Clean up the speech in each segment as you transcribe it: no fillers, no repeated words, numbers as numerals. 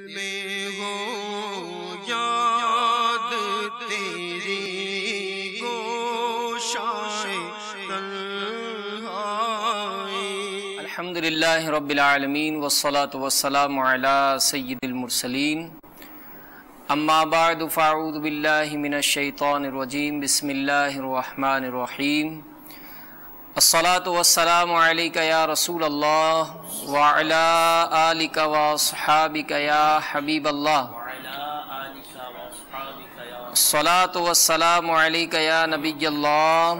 میں ہو یاد تیری گوشائے تنہائی۔ الحمدللہ رب العالمین والصلاة والسلام علی سید المرسلین، اما بعد فاعوذ باللہ من الشیطان الرجیم، بسم اللہ الرحمن الرحیم۔ الصلاة والسلام علیک یا رسول اللہ وعلی آلک واصحابک یا حبیب اللہ۔ الصلاة والسلام علیک یا نبی اللہ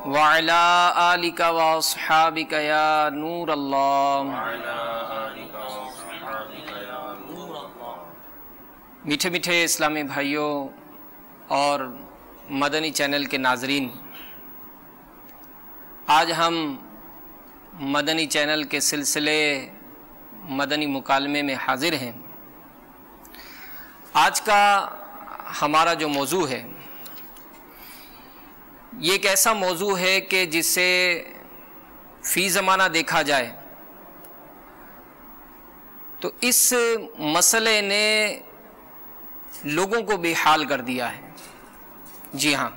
وعلی آلک واصحابک یا نور اللہ۔ میٹھے میٹھے اسلامی بھائیوں اور مدنی چینل کے ناظرین، آج ہم مدنی چینل کے سلسلے مدنی مکالمے میں حاضر ہیں۔ آج کا ہمارا جو موضوع ہے یہ ایک ایسا موضوع ہے کہ جسے فی زمانہ دیکھا جائے تو اس مسئلے نے لوگوں کو بے حال کر دیا ہے۔ جی ہاں،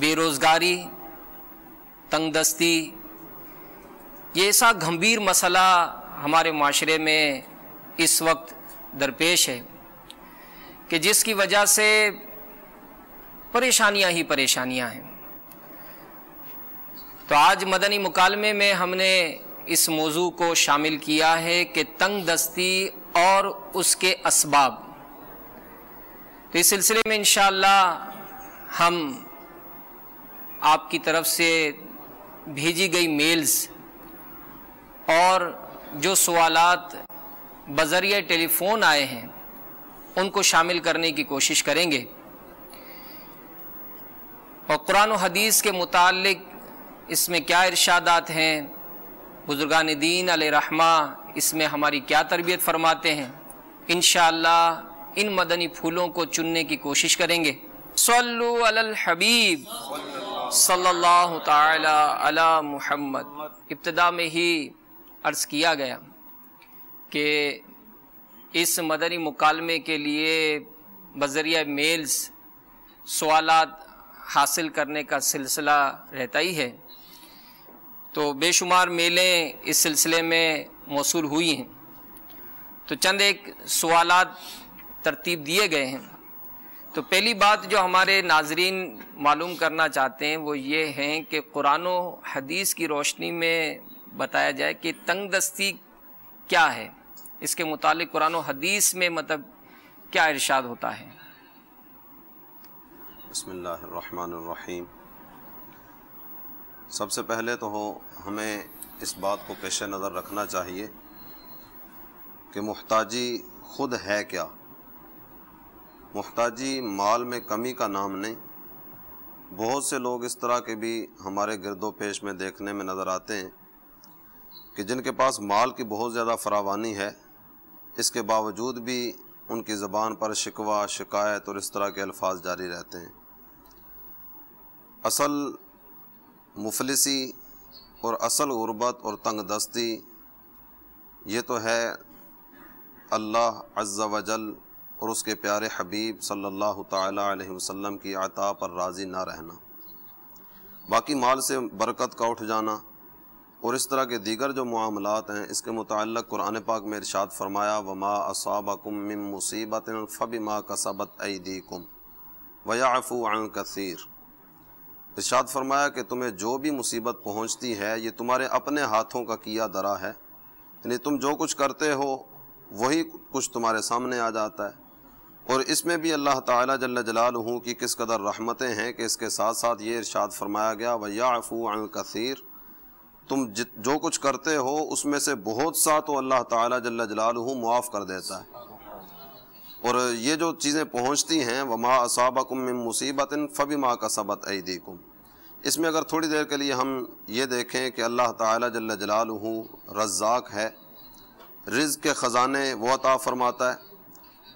بے روزگاری، تنگ دستی، یہ ایسا گھمبیر مسئلہ ہمارے معاشرے میں اس وقت درپیش ہے کہ جس کی وجہ سے پریشانیاں ہی پریشانیاں ہیں۔ تو آج مدنی مکالمے میں ہم نے اس موضوع کو شامل کیا ہے کہ تنگ دستی اور اس کے اسباب۔ تو اس سلسلے میں انشاءاللہ ہم آپ کی طرف سے بھیجی گئی میلز اور جو سوالات بذریعہ ٹیلی فون آئے ہیں ان کو شامل کرنے کی کوشش کریں گے، اور قرآن و حدیث کے متعلق اس میں کیا ارشادات ہیں، بزرگان دین علیہ رحمہ اس میں ہماری کیا تربیت فرماتے ہیں، انشاءاللہ ان مدنی پھولوں کو چننے کی کوشش کریں گے۔ صلو علی الحبیب صلی اللہ تعالی علی محمد۔ ابتدا میں ہی عرض کیا گیا کہ اس مدنی مکالمے کے لیے بذریعہ میلز سوالات حاصل کرنے کا سلسلہ رہتا ہی ہے، تو بے شمار میلیں اس سلسلے میں موصول ہوئی ہیں۔ تو چند ایک سوالات ترتیب دیے گئے ہیں۔ تو پہلی بات جو ہمارے ناظرین معلوم کرنا چاہتے ہیں وہ یہ ہیں کہ قرآن و حدیث کی روشنی میں بتایا جائے کہ تنگ دستی کیا ہے، اس کے متعلق قرآن و حدیث میں مطلب کیا ارشاد ہوتا ہے۔ بسم اللہ الرحمن الرحیم۔ سب سے پہلے تو ہمیں اس بات کو پیش نظر رکھنا چاہیے کہ محتاجی خود ہے کیا۔ محتاجی مال میں کمی کا نام نہیں۔ بہت سے لوگ اس طرح کے بھی ہمارے گرد و پیش میں دیکھنے میں نظر آتے ہیں کہ جن کے پاس مال کی بہت زیادہ فراوانی ہے، اس کے باوجود بھی ان کی زبان پر شکوہ، شکایت اور اس طرح کے الفاظ جاری رہتے ہیں۔ اصل مفلسی اور اصل غربت اور تنگ دستی یہ تو ہے اللہ عز و جل اور اس کے پیارے حبیب صلی اللہ تعالی علیہ وسلم کی عطا پر راضی نہ رہنا۔ باقی مال سے برکت کا اٹھ جانا اور اس طرح کے دیگر جو معاملات ہیں، اس کے متعلق قرآن پاک میں ارشاد فرمایا وما اصابکم من مصیبت فبما کسبت ایدیکم ویعفو عن کثیر۔ ارشاد فرمایا کہ تمہیں جو بھی مصیبت پہنچتی ہے یہ تمہارے اپنے ہاتھوں کا کیا درا ہے، یعنی تم جو کچھ کرتے ہو وہی کچھ تمہارے سامنے آ جاتا ہے۔ اور اس میں بھی اللہ تعالیٰ جل جلالہ کی کس قدر رحمتیں ہیں کہ اس کے ساتھ ساتھ یہ ارشاد فرمایا گیا وَيَعْفُو عَنْ كَثِيرٍ، تم جو کچھ کرتے ہو اس میں سے بہت سا تو اللہ تعالیٰ جل جلالہ معاف کر دیتا ہے۔ اور یہ جو چیزیں پہنچتی ہیں وَمَا أَصَابَكُم مِّن مُّصِيبَةٍ فَبِمَا كَسَبَتْ أَيْدِيكُم، اس میں اگر تھوڑی دیر کے لیے ہم یہ دیکھیں کہ اللہ تعالیٰ جل جلالہ رزاق ہے، رزق کے خزانے وہ عطا فرماتا ہے،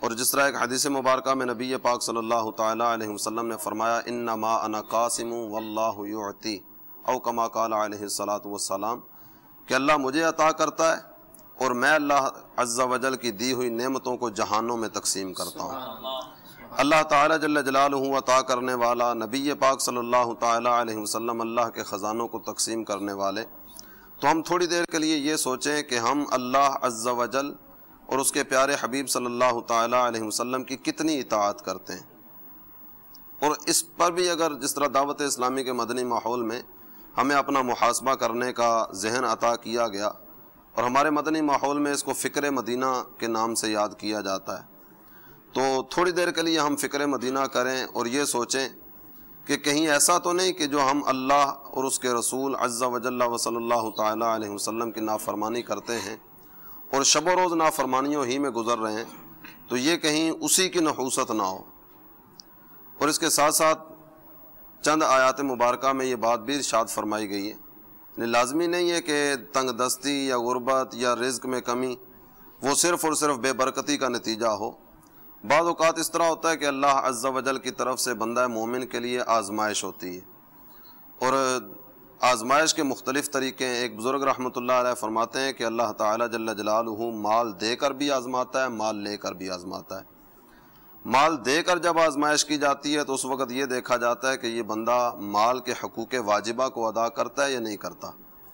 اور جس طرح ایک حدیث مبارکہ میں نبی پاک صلی اللہ تعالی علیہ وسلم نے فرمایا انما انا قاسم واللہ یعطی، او کما قال علیہ الصلاۃ والسلام، کہ اللہ مجھے عطا کرتا ہے اور میں اللہ عز و جل کی دی ہوئی نعمتوں کو جہانوں میں تقسیم کرتا ہوں۔ اللہ تعالیٰ جل جلالہ عطا کرنے والا، نبی پاک صلی اللہ تعالیٰ علیہ وسلم اللہ کے خزانوں کو تقسیم کرنے والے۔ تو ہم تھوڑی دیر کے لیے یہ سوچیں کہ ہم اللہ عز و جل اور اس کے پیارے حبیب صلی اللہ تعالیٰ علیہ وسلم کی کتنی اطاعت کرتے ہیں، اور اس پر بھی اگر جس طرح دعوت اسلامی کے مدنی ماحول میں ہمیں اپنا محاسبہ کرنے کا ذہن عطا کیا گیا، اور ہمارے مدنی ماحول میں اس کو فکر مدینہ کے نام سے یاد کیا جاتا ہے، تو تھوڑی دیر کے لیے ہم فکر مدینہ کریں اور یہ سوچیں کہ کہیں ایسا تو نہیں کہ جو ہم اللہ اور اس کے رسول عز و جل و صلی اللہ تعالیٰ علیہ وسلم کی نافرمانی کرتے ہیں اور شب و روز نافرمانیوں ہی میں گزر رہے ہیں، تو یہ کہیں اسی کی نحوست نہ ہو۔ اور اس کے ساتھ ساتھ چند آیات مبارکہ میں یہ بات بھی ارشاد فرمائی گئی ہے، لازمی نہیں ہے کہ تنگ دستی یا غربت یا رزق میں کمی وہ صرف اور صرف بے برکتی کا نتیجہ ہو۔ بعض اوقات اس طرح ہوتا ہے کہ اللہ عز و جل کی طرف سے بندہ مومن کے لیے آزمائش ہوتی ہے، اور آزمائش کے مختلف طریقے ہیں۔ ایک بزرگ رحمۃ اللہ علیہ فرماتے ہیں کہ اللہ تعالیٰ جل جلالہ مال دے کر بھی آزماتا ہے، مال لے کر بھی آزماتا ہے۔ مال دے کر جب آزمائش کی جاتی ہے تو اس وقت یہ دیکھا جاتا ہے کہ یہ بندہ مال کے حقوق واجبہ کو ادا کرتا ہے یا نہیں کرتا۔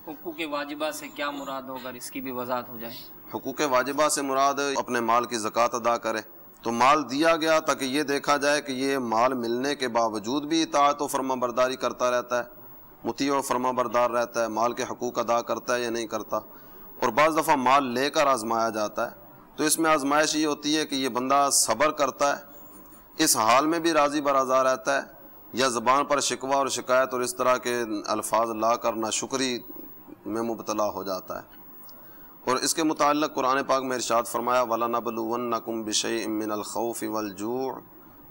حقوق واجبہ سے کیا مراد ہوگا، اس کی بھی وضاحت ہو جائے۔ حقوق واجبہ سے مراد اپنے مال کی زکوٰۃ ادا کرے۔ تو مال دیا گیا تاکہ یہ دیکھا جائے کہ یہ مال ملنے کے باوجود بھی اطاعت و فرما برداری کرتا رہتا ہے، مطیع و فرما بردار رہتا ہے، مال کے حقوق ادا کرتا ہے یا نہیں کرتا۔ اور بعض دفعہ مال لے کر آزمایا جاتا ہے، تو اس میں آزمائش یہ ہوتی ہے کہ یہ بندہ صبر کرتا ہے، اس حال میں بھی راضی برضا رہتا ہے، یا زبان پر شکوہ اور شکایت اور اس طرح کے الفاظ لا کر ناشکری میں مبتلا ہو جاتا ہے۔ اور اس کے متعلق قرآن پاک میں ارشاد فرمایا وَلَنَبْلُوَنَّكُمْ بِشَيْءٍ مِّنَ الْخَوْفِ وَالْجُوعِ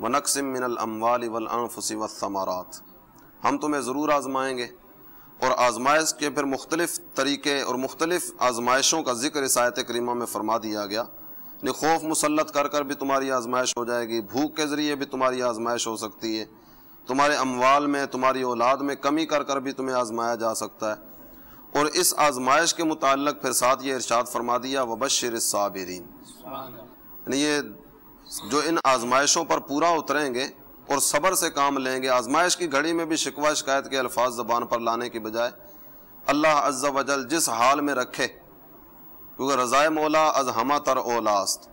وَنَقْصٍ مِّنَ الْأَمْوَالِ وَالْأَنفُسِ وَالثَّمَرَاتِ، ہم تمہیں ضرور آزمائیں گے۔ اور آزمائش کے پھر مختلف طریقے اور مختلف آزمائشوں کا ذکر اس آیت کریمہ میں فرما دیا گیا، یعنی خوف مسلط کر کر بھی تمہاری آزمائش ہو جائے گی، بھوک کے ذریعے بھی تمہاری آزمائش ہو سکتی ہے، تمہارے اموال میں تمہاری اولاد میں کمی کر کر بھی تمہیں آزمایا جا سکتا ہے۔ اور اس آزمائش کے متعلق پھر ساتھ یہ ارشاد فرما دیا وبشر الصابرین، یعنی یہ جو ان آزمائشوں پر پورا اتریں گے اور صبر سے کام لیں گے، آزمائش کی گھڑی میں بھی شکوہ شکایت کے الفاظ زبان پر لانے کی بجائے اللہ عز و جل جس حال میں رکھے، کیونکہ رضائے مولا از ہمہ تر اولاست،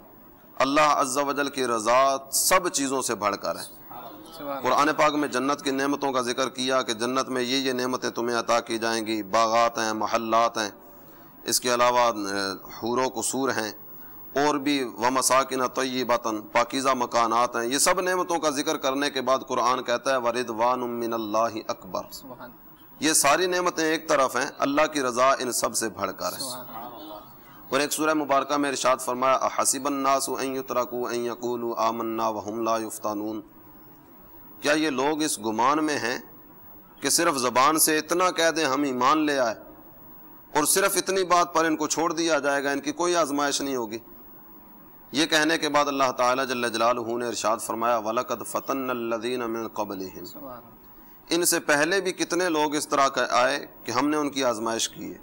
اللہ عز و جل کی رضا سب چیزوں سے بڑھ کر ہے۔ قرآن پاک میں جنت کی نعمتوں کا ذکر کیا کہ جنت میں یہ نعمتیں تمہیں عطا کی جائیں گی، باغات ہیں، محلات ہیں، اس کے علاوہ حور و قصور ہیں، اور بھی ومساکن طیبۃ، پاکیزہ مکانات ہیں۔ یہ سب نعمتوں کا ذکر کرنے کے بعد قرآن کہتا ہے وَرِضْوَانٌ مِّنَ اللَّهِ اکبر، یہ ساری نعمتیں ایک طرف ہیں، اللہ کی رضا ان سب سے بڑھ کر ہے۔ اور ایک سورہ مبارکہ میں ارشاد فرمایا احسب الناس ان یترکوا ان یقولوا آمنا وهم لا یفتنون، کیا یہ لوگ اس گمان میں ہیں کہ صرف زبان سے اتنا کہہ دیں ہم ایمان لے آئے اور صرف اتنی بات پر ان کو چھوڑ دیا جائے گا، ان کی کوئی آزمائش نہیں ہوگی؟ یہ کہنے کے بعد اللہ تعالیٰ جل جلالہ نے ارشاد فرمایا وَلَقَدْ فَتَنَّ الَّذِينَ مِن قَبْلِهِمْ، ان سے پہلے بھی کتنے لوگ اس طرح کا آئے کہ ہم نے ان کی آزمائش کی ہے۔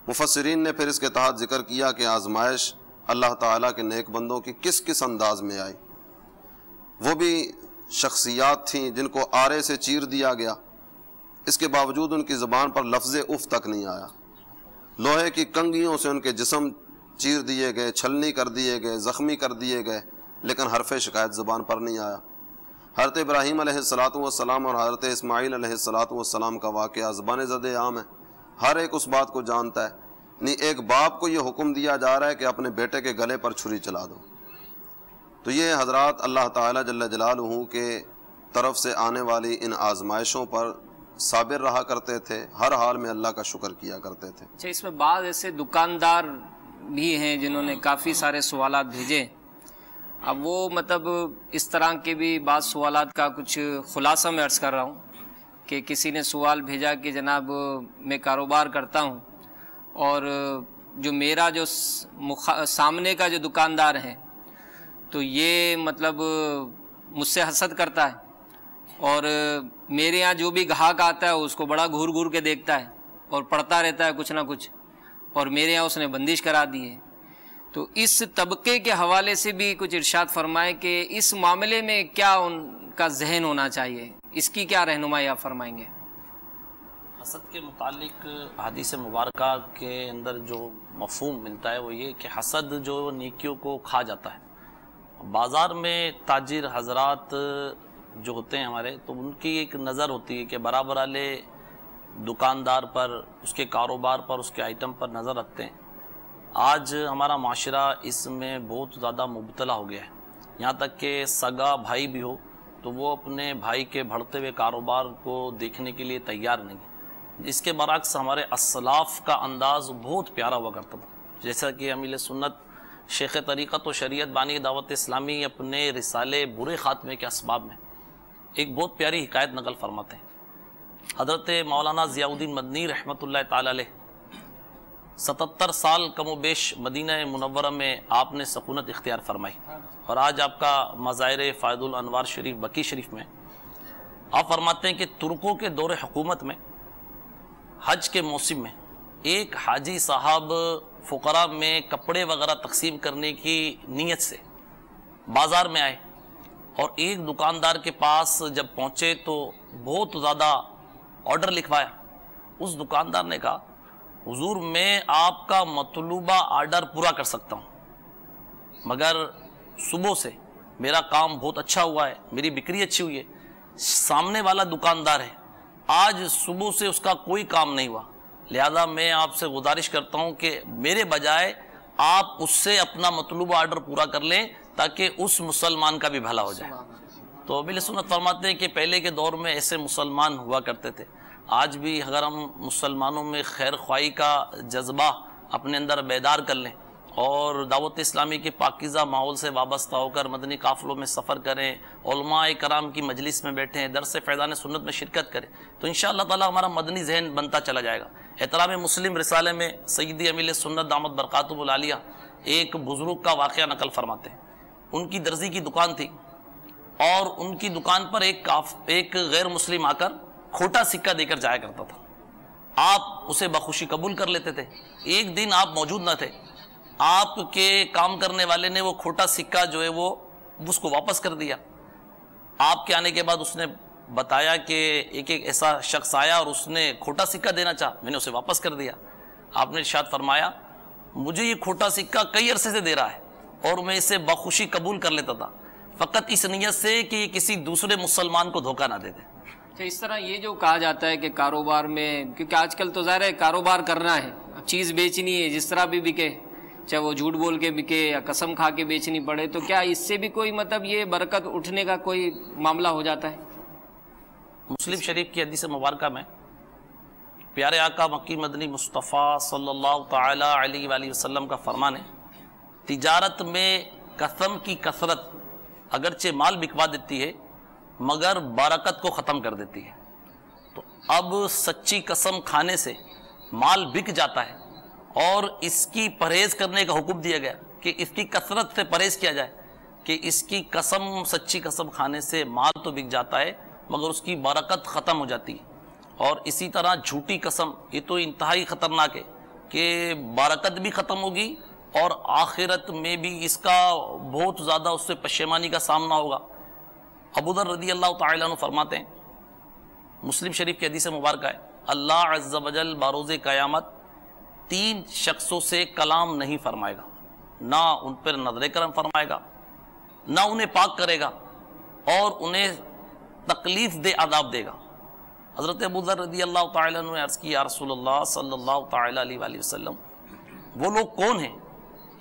مفسرین نے پھر اس کے تحت ذکر کیا کہ آزمائش اللہ تعالیٰ کے نیک بندوں کی کس کس انداز میں آئی۔ وہ بھی شخصیات تھیں جن کو آرے سے چیر دیا گیا، اس کے باوجود ان کی زبان پر لفظ اف تک نہیں آیا، لوہے کی کنگھیوں سے ان کے جسم چیر دیے گئے، چھلنی کر دیے گئے، زخمی کر دیے گئے، لیکن حرف شکایت زبان پر نہیں آیا۔ حضرت ابراہیم علیہ السلام اور حضرت اسماعیل علیہ السلام کا واقعہ زبان زد عام ہے، ہر ایک اس بات کو جانتا ہے۔ نہیں ایک باپ کو یہ حکم دیا جا رہا ہے کہ اپنے بیٹے کے گلے پر چھری چلا دو۔ تو یہ حضرات اللہ تعالیٰ جل جلالہ کے طرف سے آنے والی ان آزمائشوں پر صابر رہا کرتے تھے، ہر حال میں اللہ کا شکر کیا کرتے تھے۔ اچھا، اس میں بعض ایسے دکاندار بھی ہیں جنہوں نے کافی سارے سوالات بھیجے، اب وہ مطلب اس طرح کے بھی بعض سوالات کا کچھ خلاصہ میں عرض کر رہا ہوں کہ کسی نے سوال بھیجا کہ جناب میں کاروبار کرتا ہوں اور جو میرا جو سامنے کا جو دکاندار ہے تو یہ مطلب مجھ سے حسد کرتا ہے اور میرے یہاں جو بھی گاہک آتا ہے اس کو بڑا گھور گھور کے دیکھتا ہے اور پڑھتا رہتا ہے کچھ نہ کچھ، اور میرے یہاں اس نے بندش کرا دی ہے۔ تو اس طبقے کے حوالے سے بھی کچھ ارشاد فرمائے کہ اس معاملے میں کیا ان کا ذہن ہونا چاہیے، اس کی کیا رہنمائی آپ فرمائیں گے؟ حسد کے متعلق حدیث مبارکہ کے اندر جو مفہوم ملتا ہے وہ یہ کہ حسد جو نیکیوں کو کھا جاتا ہے۔ بازار میں تاجر حضرات جو ہوتے ہیں ہمارے، تو ان کی ایک نظر ہوتی ہے کہ برابر والے دکاندار پر، اس کے کاروبار پر، اس کے آئٹم پر نظر رکھتے ہیں۔ آج ہمارا معاشرہ اس میں بہت زیادہ مبتلا ہو گیا ہے، یہاں تک کہ سگا بھائی بھی ہو تو وہ اپنے بھائی کے بڑھتے ہوئے کاروبار کو دیکھنے کے لیے تیار نہیں ہے۔ اس کے برعکس ہمارے اسلاف کا انداز بہت پیارا ہوا کرتا تھا، جیسا کہ امیل سنت شیخ طریقت و شریعت بانی دعوت اسلامی اپنے رسالے برے خاتمے کے اسباب میں ایک بہت پیاری حکایت نقل فرماتے ہیں۔ حضرت مولانا ضیاء الدین مدنی رحمۃ اللہ تعالی علیہ 77 سال کم و بیش مدینہ منورہ میں آپ نے سکونت اختیار فرمائی، اور آج آپ کا مظاہر فائد الانوار شریف بقی شریف میں آپ فرماتے ہیں کہ ترکوں کے دور حکومت میں حج کے موسم میں ایک حاجی صاحب فقراء میں کپڑے وغیرہ تقسیم کرنے کی نیت سے بازار میں آئے، اور ایک دکاندار کے پاس جب پہنچے تو بہت زیادہ آرڈر لکھوایا۔ اس دکاندار نے کہا، حضور میں آپ کا مطلوبہ آرڈر پورا کر سکتا ہوں، مگر صبح سے میرا کام بہت اچھا ہوا ہے، میری بکری اچھی ہوئی ہے، سامنے والا دکاندار ہے، آج صبح سے اس کا کوئی کام نہیں ہوا، لہذا میں آپ سے گزارش کرتا ہوں کہ میرے بجائے آپ اس سے اپنا مطلوبہ آرڈر پورا کر لیں تاکہ اس مسلمان کا بھی بھلا ہو جائے۔ تو اہل سنت فرماتے ہیں کہ پہلے کے دور میں ایسے مسلمان ہوا کرتے تھے۔ آج بھی اگر ہم مسلمانوں میں خیر خواہی کا جذبہ اپنے اندر بیدار کر لیں اور دعوت اسلامی کے پاکیزہ ماحول سے وابستہ ہو کر مدنی قافلوں میں سفر کریں، علماء کرام کی مجلس میں بیٹھیں، درس فیضان سنت میں شرکت کریں، تو انشاءاللہ تعالی ہمارا مدنی ذہن بنتا چلا جائے گا۔ احترام مسلم رسالے میں سیدی امیل سنت دامت برکاتہ العالیہ ایک بزرگ کا واقعہ نقل فرماتے ہیں۔ ان کی درزی کی دکان تھی، اور ان کی دکان پر ایک غیر مسلم آ کر کھوٹا سکہ دے کر جایا کرتا تھا۔ آپ اسے بخوشی قبول کر لیتے تھے۔ ایک دن آپ موجود نہ تھے، آپ کے کام کرنے والے نے وہ کھوٹا سکہ جو ہے وہ اس کو واپس کر دیا۔ آپ کے آنے کے بعد اس نے بتایا کہ ایک ایسا شخص آیا اور اس نے کھوٹا سکہ دینا چاہا، میں نے اسے واپس کر دیا۔ آپ نے ارشاد فرمایا، مجھے یہ کھوٹا سکہ کئی عرصے سے دے رہا ہے اور میں اسے بخوشی قبول کر لیتا تھا، فقط اس نیت سے کہ یہ کسی دوسرے مسلمان کو دھوکہ نہ دے دے۔ اس طرح یہ جو کہا جاتا ہے کہ کاروبار میں، کیونکہ آج کل تو ظاہر ہے کاروبار کرنا ہے، چیز بیچنی ہے، جس طرح بھی بکے، چاہے وہ جھوٹ بول کے بکے یا قسم کھا کے بیچنی پڑے، تو کیا اس سے بھی کوئی مطلب یہ برکت اٹھنے کا کوئی معاملہ ہو جاتا ہے؟ مسلم شریف کی حدیث مبارکہ میں پیارے آقا مکی مدنی مصطفیٰ صلی اللہ تعالی علیہ وآلہ وسلم کا فرمان ہے، تجارت میں قسم کی کثرت اگرچہ مال بکوا دیتی ہے مگر برکت کو ختم کر دیتی ہے۔ تو اب سچی قسم کھانے سے مال بک جاتا ہے، اور اس کی پرہیز کرنے کا حکم دیا گیا کہ اس کی کثرت سے پرہیز کیا جائے، کہ اس کی قسم، سچی قسم کھانے سے مال تو بک جاتا ہے مگر اس کی برکت ختم ہو جاتی ہے۔ اور اسی طرح جھوٹی قسم، یہ تو انتہائی خطرناک ہے کہ برکت بھی ختم ہوگی اور آخرت میں بھی اس کا بہت زیادہ اس سے پشیمانی کا سامنا ہوگا۔ ابو ذر رضی اللہ تعالیٰ عنہ فرماتے ہیں، مسلم شریف کی حدیث مبارکہ ہے، اللہ عز و جل بروز قیامت 3 شخصوں سے کلام نہیں فرمائے گا، نہ ان پر نظر کرم فرمائے گا، نہ انہیں پاک کرے گا، اور انہیں تکلیف دے عذاب دے گا۔ حضرت ابو ذر رضی اللہ تعالیٰ عنہ نے عرض کی، یا رسول اللہ صلی اللہ تعالیٰ علیہ وآلہ وسلم، وہ لوگ کون ہیں؟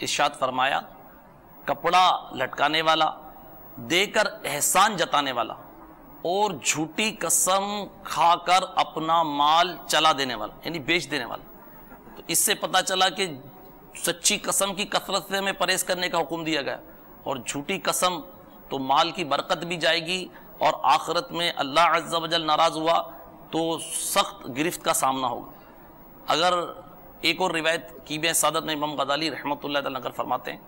ارشاد فرمایا، کپڑا لٹکانے والا، دے کر احسان جتانے والا، اور جھوٹی قسم کھا کر اپنا مال چلا دینے والا، یعنی بیچ دینے والا۔ تو اس سے پتہ چلا کہ سچی قسم کی کثرت سے ہمیں پرہیز کرنے کا حکم دیا گیا، اور جھوٹی قسم تو مال کی برکت بھی جائے گی، اور آخرت میں اللہ عز و جل ناراض ہوا تو سخت گرفت کا سامنا ہوگا۔ اگر ایک اور روایت کی بھی سعادت میں امام غزالی رحمۃ اللہ تعالیٰ کر فرماتے ہیں،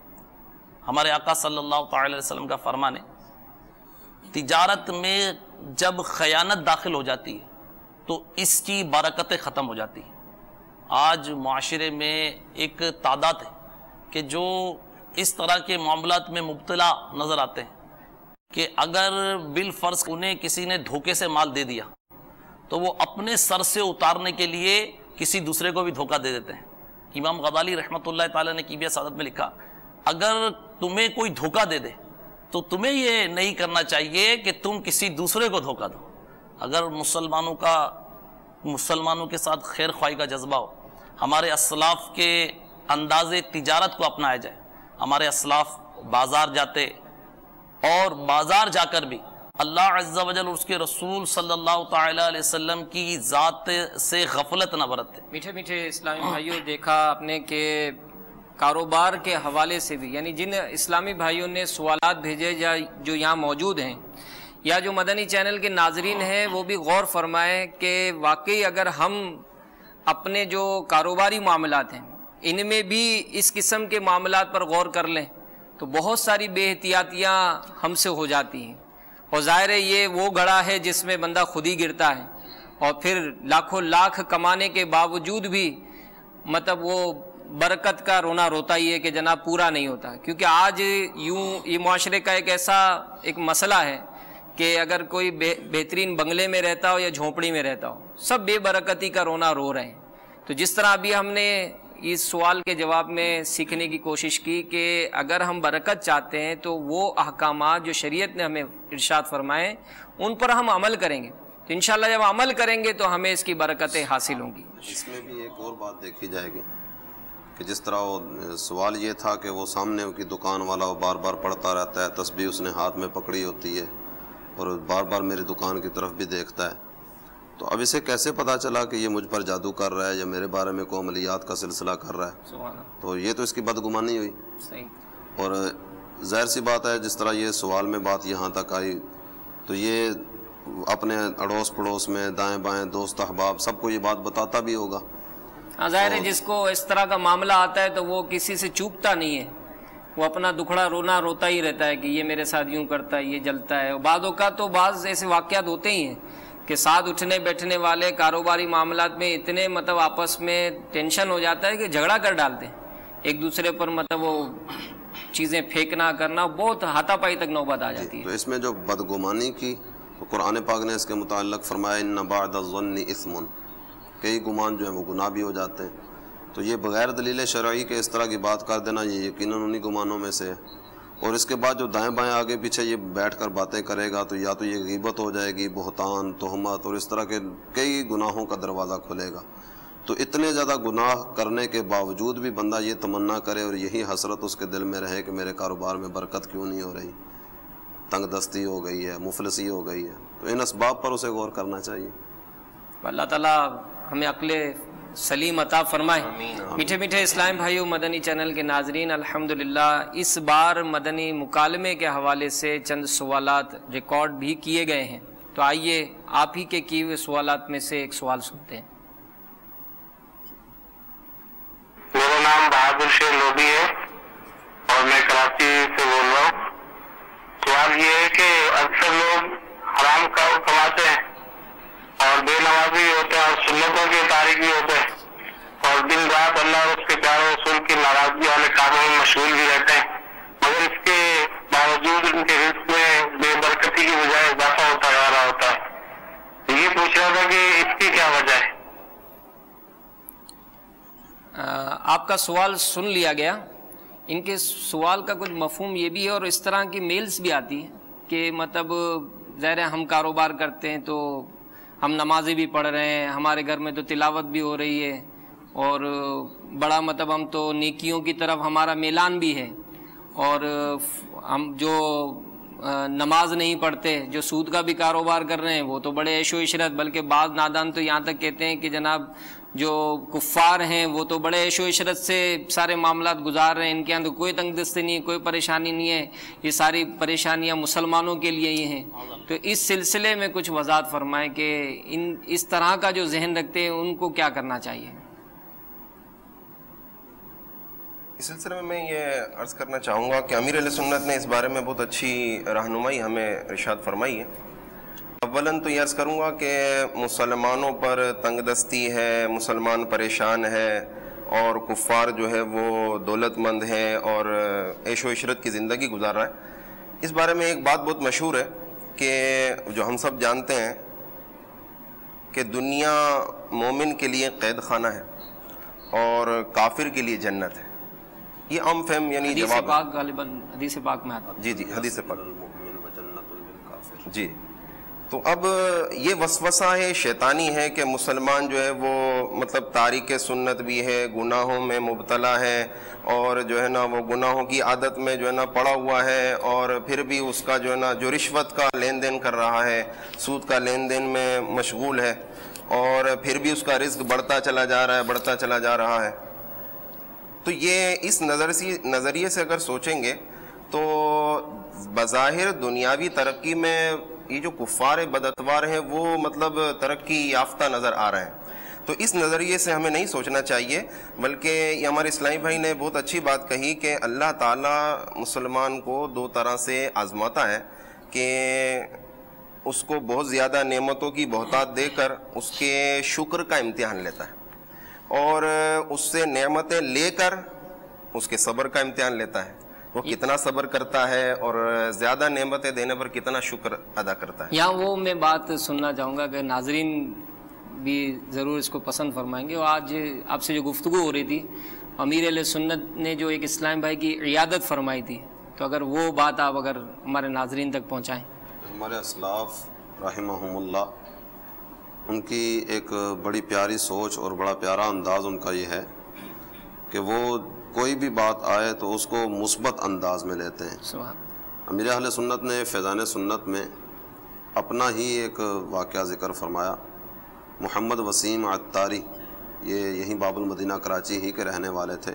ہمارے آقا صلی اللہ تعالی علیہ وسلم کا فرمان ہے، تجارت میں جب خیانت داخل ہو جاتی ہے تو اس کی برکتیں ختم ہو جاتی ہیں، آج معاشرے میں ایک تعداد ہے کہ جو اس طرح کے معاملات میں مبتلا نظر آتے ہیں کہ اگر بالفرض انہیں کسی نے دھوکے سے مال دے دیا تو وہ اپنے سر سے اتارنے کے لیے کسی دوسرے کو بھی دھوکہ دے دیتے ہیں. امام غزالی رحمۃ اللہ تعالیٰ نے کیمیہ سعادت میں لکھا اگر تمہیں کوئی دھوکہ دے دے تو تمہیں یہ نہیں کرنا چاہیے کہ تم کسی دوسرے کو دھوکہ دو. اگر مسلمانوں کے ساتھ خیر خواہی کا جذبہ ہو، ہمارے اسلاف کے انداز تجارت کو اپنایا جائے. ہمارے اسلاف بازار جاتے اور بازار جا کر بھی اللہ عز و جل اور اس کے رسول صلی اللہ تعالی علیہ وسلم کی ذات سے غفلت نہ برتتے. میٹھے میٹھے اسلامی بھائیوں، دیکھا آپ نے کہ کاروبار کے حوالے سے بھی، یعنی جن اسلامی بھائیوں نے سوالات بھیجے یا جو یہاں موجود ہیں یا جو مدنی چینل کے ناظرین ہیں، وہ بھی غور فرمائیں کہ واقعی اگر ہم اپنے جو کاروباری معاملات ہیں ان میں بھی اس قسم کے معاملات پر غور کر لیں تو بہت ساری بے احتیاطیاں ہم سے ہو جاتی ہیں. اور ظاہر ہے یہ وہ گڑھا ہے جس میں بندہ خود ہی گرتا ہے، اور پھر لاکھوں لاکھ کمانے کے باوجود بھی مطلب وہ برکت کا رونا روتا ہی ہے کہ جناب پورا نہیں ہوتا. کیونکہ آج یوں یہ معاشرے کا ایک مسئلہ ہے کہ اگر کوئی بہترین بنگلے میں رہتا ہو یا جھونپڑی میں رہتا ہو، سب بے برکتی کا رونا رو رہے ہیں. تو جس طرح ابھی ہم نے اس سوال کے جواب میں سیکھنے کی کوشش کی کہ اگر ہم برکت چاہتے ہیں تو وہ احکامات جو شریعت نے ہمیں ارشاد فرمائے ان پر ہم عمل کریں گے تو انشاءاللہ جب عمل کریں گے تو ہمیں اس کی برکتیں حاصل ہوں گی. اس میں بھی ایک اور بات دیکھی جائے گی کہ جس طرح وہ سوال یہ تھا کہ وہ سامنے کی دکان والا وہ بار بار پڑھتا رہتا ہے، تسبیح اس نے ہاتھ میں پکڑی ہوتی ہے اور بار بار میری دکان کی طرف بھی دیکھتا ہے، تو اب اسے کیسے پتہ چلا کہ یہ مجھ پر جادو کر رہا ہے یا میرے بارے میں کوئی عملیات کا سلسلہ کر رہا ہے؟ تو یہ تو اس کی بدگمانی ہوئی. اور ظاہر سی بات ہے جس طرح یہ سوال میں بات یہاں تک آئی تو یہ اپنے اڑوس پڑوس میں دائیں بائیں دوست احباب سب کو یہ بات بتاتا بھی ہوگا. ہاں ظاہر ہے جس کو اس طرح کا معاملہ آتا ہے تو وہ کسی سے چوکتا نہیں ہے، وہ اپنا دکھڑا رونا روتا ہی رہتا ہے کہ یہ میرے ساتھ یوں کرتا ہے، یہ جلتا ہے. اور بعض اوقات تو بعض ایسے واقعات ہوتے ہی ہیں کہ ساتھ اٹھنے بیٹھنے والے کاروباری معاملات میں اتنے مطلب آپس میں ٹینشن ہو جاتا ہے کہ جھگڑا کر ڈالتے ہیں ایک دوسرے پر، مطلب وہ چیزیں پھینکنا کرنا بہت ہاتھا پائی تک نوبت آ جاتی ہے. تو اس میں جو بدگمانی کی تو قرآن پاک نے اس کے متعلق فرمایا ان بعد الظن اثم، کئی گمان جو ہیں وہ گناہ بھی ہو جاتے ہیں. تو یہ بغیر دلیل شرعی کے اس طرح کی بات کر دینا یہ یقیناً انہی گمانوں میں سے ہے. اور اس کے بعد جو دائیں بائیں آگے پیچھے یہ بیٹھ کر باتیں کرے گا تو یا تو یہ غیبت ہو جائے گی، بہتان، تہمت اور اس طرح کے کئی گناہوں کا دروازہ کھلے گا. تو اتنے زیادہ گناہ کرنے کے باوجود بھی بندہ یہ تمنا کرے اور یہی حسرت اس کے دل میں رہے کہ میرے کاروبار میں برکت کیوں نہیں ہو رہی، تنگ دستی ہو گئی ہے، مفلسی ہو گئی ہے. تو ان اسباب پر اسے غور کرنا چاہیے. اللہ تعالیٰ ہمیں عقل سلیم عطا فرمائے. میٹھے میٹھے اسلام بھائیو، مدنی چینل کے ناظرین، الحمدللہ اس بار مدنی مکالمے کے حوالے سے چند سوالات ریکارڈ بھی کیے گئے ہیں. تو آئیے آپ ہی کے کیے ہوئے سوالات میں سے ایک سوال سنتے ہیں. میرا نام بہادر شیر لودھی ہے اور میں کراچی سے بول رہا ہوں. سوال یہ ہے کہ اکثر لوگ حرام کا کماتے ہیں اور بے نمازی ہوتے ہیں اور سنتوں کے تارک بھی ہوتے ہیں اور دن رات اللہ اور اس کے پیارے رسول کی ناراضگی والے کاموں میں مشغول بھی رہتے ہیں، مگر اس کے باوجود ان کے رزق میں بے برکتی کی بجائے اضافہ ہوتا جا رہا ہوتا ہے. یہ پوچھ رہا تھا کہ اس کی کیا وجہ ہے؟ آپ کا سوال سن لیا گیا. ان کے سوال کا کچھ مفہوم یہ بھی ہے اور اس طرح کی میلز بھی آتی ہیں کہ مطلب ظاہر ہے ہم کاروبار کرتے ہیں تو ہم نمازیں بھی پڑھ رہے ہیں، ہمارے گھر میں تو تلاوت بھی ہو رہی ہے اور بڑا مطلب ہم تو نیکیوں کی طرف ہمارا میلان بھی ہے، اور ہم جو نماز نہیں پڑھتے، جو سود کا بھی کاروبار کر رہے ہیں وہ تو بڑے عیش و عشرت، بلکہ بعض نادان تو یہاں تک کہتے ہیں کہ جناب جو کفار ہیں وہ تو بڑے عیش و عشرت سے سارے معاملات گزار رہے ہیں، ان کے اندر کوئی تنگ دستی نہیں ہے، کوئی پریشانی نہیں ہے، یہ ساری پریشانیاں مسلمانوں کے لیے ہی ہیں. تو اس سلسلے میں کچھ وضاحت فرمائیں کہ اس طرح کا جو ذہن رکھتے ہیں ان کو کیا کرنا چاہیے. اس سلسلے میں میں یہ عرض کرنا چاہوں گا کہ امیر علیہ سنت نے اس بارے میں بہت اچھی رہنمائی ہمیں ارشاد فرمائی ہے. اولن تو یہ عرض کروں گا کہ مسلمانوں پر تنگ دستی ہے، مسلمان پریشان ہے اور کفار جو ہے وہ دولت مند ہیں اور عیش و عشرت کی زندگی گزار رہا ہے۔ اس بارے میں ایک بات بہت مشہور ہے کہ جو ہم سب جانتے ہیں کہ دنیا مومن کے لیے قید خانہ ہے اور کافر کے لیے جنت ہے۔ یہ عام فہم یعنی حدیث جواب پاک غالباً حدیث پاک میں آتا ہے۔ جی حدیث پاک جی۔ تو اب یہ وسوسہ ہے، شیطانی ہے کہ مسلمان جو ہے وہ مطلب تارک سنت بھی ہے، گناہوں میں مبتلا ہے اور جو ہے نا وہ گناہوں کی عادت میں جو ہے نا پڑا ہوا ہے، اور پھر بھی اس کا جو ہے نا جو رشوت کا لین دین کر رہا ہے، سود کا لین دین میں مشغول ہے، اور پھر بھی اس کا رزق بڑھتا چلا جا رہا ہے، بڑھتا چلا جا رہا ہے۔ تو یہ اس نظریے سے اگر سوچیں گے تو بظاہر دنیاوی ترقی میں یہ جو کفار بداتوار ہیں وہ مطلب ترقی یافتہ نظر آ رہے ہیں۔ تو اس نظریے سے ہمیں نہیں سوچنا چاہیے، بلکہ یہ ہمارے اسلامی بھائی نے بہت اچھی بات کہی کہ اللہ تعالیٰ مسلمان کو دو طرح سے آزماتا ہے کہ اس کو بہت زیادہ نعمتوں کی بہتات دے کر اس کے شکر کا امتحان لیتا ہے، اور اس سے نعمتیں لے کر اس کے صبر کا امتحان لیتا ہے، وہ کتنا صبر کرتا ہے اور زیادہ نعمتیں دینے پر کتنا شکر ادا کرتا ہے۔ یہاں وہ میں بات سننا چاہوں گا کہ ناظرین بھی ضرور اس کو پسند فرمائیں گے۔ اور آج آپ سے جو گفتگو ہو رہی تھی، امیر اہل سنت نے جو ایک اسلام بھائی کی عیادت فرمائی تھی، تو اگر وہ بات آپ اگر ہمارے ناظرین تک پہنچائیں۔ ہمارے اسلاف رحمہم اللہ، ان کی ایک بڑی پیاری سوچ اور بڑا پیارا انداز ان کا یہ ہے کہ وہ کوئی بھی بات آئے تو اس کو مثبت انداز میں لیتے ہیں۔ سبحان۔ امیر اہل سنت نے فیضان سنت میں اپنا ہی ایک واقعہ ذکر فرمایا۔ محمد وسیم عطاری، یہ یہیں باب المدینہ کراچی ہی کے رہنے والے تھے۔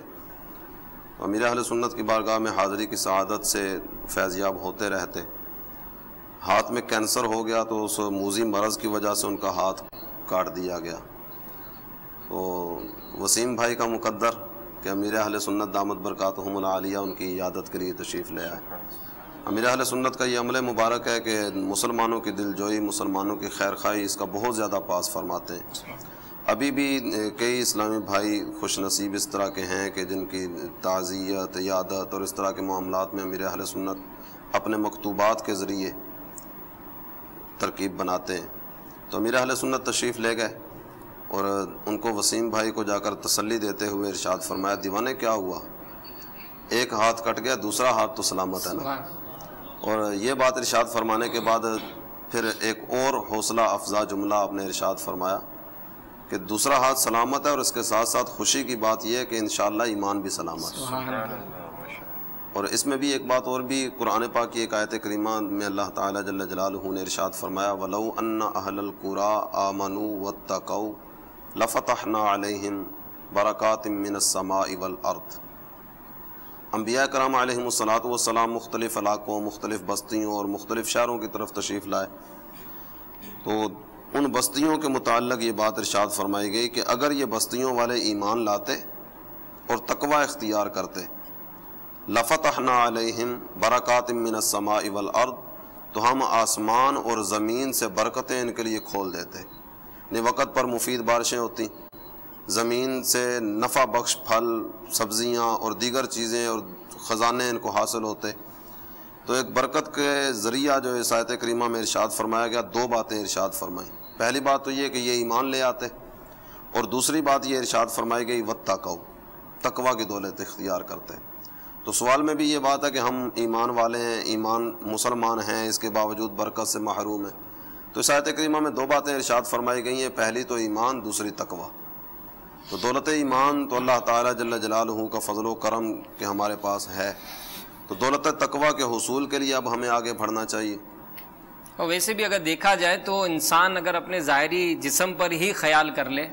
امیر اہل سنت کی بارگاہ میں حاضری کی سعادت سے فیض یاب ہوتے رہتے۔ ہاتھ میں کینسر ہو گیا تو اس موذی مرض کی وجہ سے ان کا ہاتھ کاٹ دیا گیا۔ تو وسیم بھائی کا مقدر کہ امیر اہل سنت دامت برکاتہم العالیہ ان کی عیادت کے لیے تشریف لے آئے۔ امیر اہل سنت کا یہ عمل مبارک ہے کہ مسلمانوں کی دل جوئی، مسلمانوں کی خیر خواہی، اس کا بہت زیادہ پاس فرماتے ہیں۔ ابھی بھی کئی اسلامی بھائی خوش نصیب اس طرح کے ہیں کہ جن کی تعزیت، عیادت اور اس طرح کے معاملات میں امیر اہل سنت اپنے مکتوبات کے ذریعے ترکیب بناتے ہیں۔ تو امیر اہل سنت تشریف لے گئے اور ان کو وسیم بھائی کو جا کر تسلی دیتے ہوئے ارشاد فرمایا، دیوانے کیا ہوا، ایک ہاتھ کٹ گیا، دوسرا ہاتھ تو سلامت ہے نا۔ اور یہ بات ارشاد فرمانے کے بعد پھر ایک اور حوصلہ افزا جملہ آپ نے ارشاد فرمایا کہ دوسرا ہاتھ سلامت ہے، اور اس کے ساتھ ساتھ خوشی کی بات یہ ہے کہ انشاءاللہ ایمان بھی سلامت ہے۔ اور اس میں بھی ایک بات اور بھی، قرآن پاک کی ایک آیت کریمہ میں اللہ تعالیٰ جل جلالہ نے ارشاد فرمایا، وَلَوْ أَنَّ أَهْلَ الْقُرَىٰ آمَنُوا وَاتَّقَوْا لَفَتَحْنَا عَلَيْهِمْ بَرَكَاتٍ مِّنَ السَّمَاءِ وَالْأَرْضِ۔ انبیاء کرام علیہم الصلاۃ والسلام مختلف علاقوں، مختلف بستیوں اور مختلف شہروں کی طرف تشریف لائے، تو ان بستیوں کے متعلق یہ بات ارشاد فرمائی گئی کہ اگر یہ بستیوں والے ایمان لاتے اور تقوی اختیار کرتے، لفتحنا علیہم برکات من السماء والارض، تو ہم آسمان اور زمین سے برکتیں ان کے لیے کھول دیتے۔ وقت پر مفید بارشیں ہوتی، زمین سے نفع بخش پھل، سبزیاں اور دیگر چیزیں اور خزانے ان کو حاصل ہوتے۔ تو ایک برکت کے ذریعہ جو اس آیت کریمہ میں ارشاد فرمایا گیا، دو باتیں ارشاد فرمائیں۔ پہلی بات تو یہ کہ یہ ایمان لے آتے، اور دوسری بات یہ ارشاد فرمائی گئی واتقوا، تقوی کی دولت اختیار کرتے۔ تو سوال میں بھی یہ بات ہے کہ ہم ایمان والے ہیں، ایمان مسلمان ہیں، اس کے باوجود برکت سے محروم ہیں۔ تو اس آیت کریمہ میں دو باتیں ارشاد فرمائی گئی ہیں، پہلی تو ایمان، دوسری تقوی۔ تو دولت ایمان تو اللہ تعالیٰ جل جلالہ کا فضل و کرم کہ ہمارے پاس ہے، تو دولت تقوی کے حصول کے لیے اب ہمیں آگے بڑھنا چاہیے۔ اور ویسے بھی اگر دیکھا جائے تو انسان اگر اپنے ظاہری جسم پر ہی خیال کر لے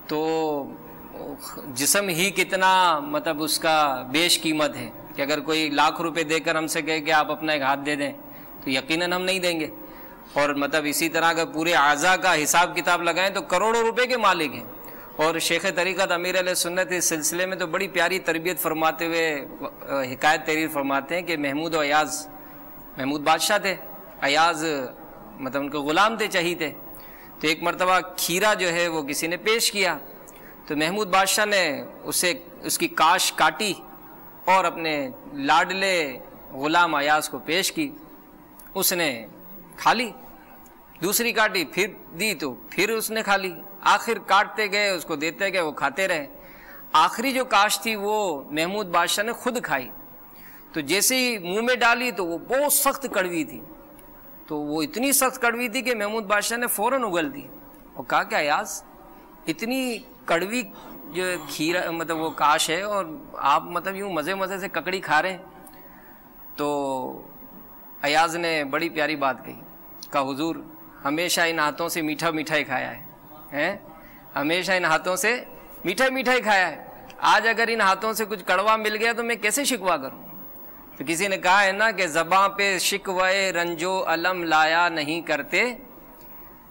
تو جسم ہی کتنا مطلب اس کا بیش قیمت ہے، کہ اگر کوئی لاکھ روپے دے کر ہم سے کہے کہ آپ اپنا ایک ہاتھ دے دیں تو یقیناً ہم نہیں دیں گے، اور مطلب اسی طرح اگر پورے اعضاء کا حساب کتاب لگائیں تو کروڑوں روپے کے مالک ہیں۔ اور شیخ طریقت امیر علیہ سنت اس سلسلے میں تو بڑی پیاری تربیت فرماتے ہوئے حکایت تحریر فرماتے ہیں کہ محمود و ایاز، محمود بادشاہ تھے، ایاز مطلب ان کے غلام تھے، چہیتے. تو ایک مرتبہ کھیرا جو ہے وہ کسی نے پیش کیا، تو محمود بادشاہ نے اس کی کاش کاٹی اور اپنے لاڈلے غلام ایاز کو پیش کی. اس نے کھا لی، دوسری کاٹی پھر دی تو پھر اس نے کھا لی. آخر کاٹتے گئے، اس کو دیتے گئے، وہ کھاتے رہے. آخری جو کاش تھی وہ محمود بادشاہ نے خود کھائی. تو جیسے ہی منہ میں ڈالی تو وہ بہت سخت کڑوی تھی. تو وہ اتنی سخت کڑوی تھی کہ محمود بادشاہ نے فوراً اگل دی اور کہا کہ ایاز اتنی کڑوی جو کھیرا مطلب وہ کاش ہے اور آپ مطلب یوں مزے مزے سے ککڑی کھا رہے ہیں. تو ایاز نے بڑی پیاری بات کہی، کہا حضور ہمیشہ ان ہاتھوں سے میٹھا میٹھا ہی کھایا ہے، ہمیشہ ان ہاتھوں سے میٹھا میٹھا ہی کھایا ہے. آج اگر ان ہاتھوں سے کچھ کڑوا مل گیا تو میں کیسے شکوا کروں. تو کسی نے کہا ہے نا کہ زباں پہ شکوائے رنجو علم لایا نہیں کرتے،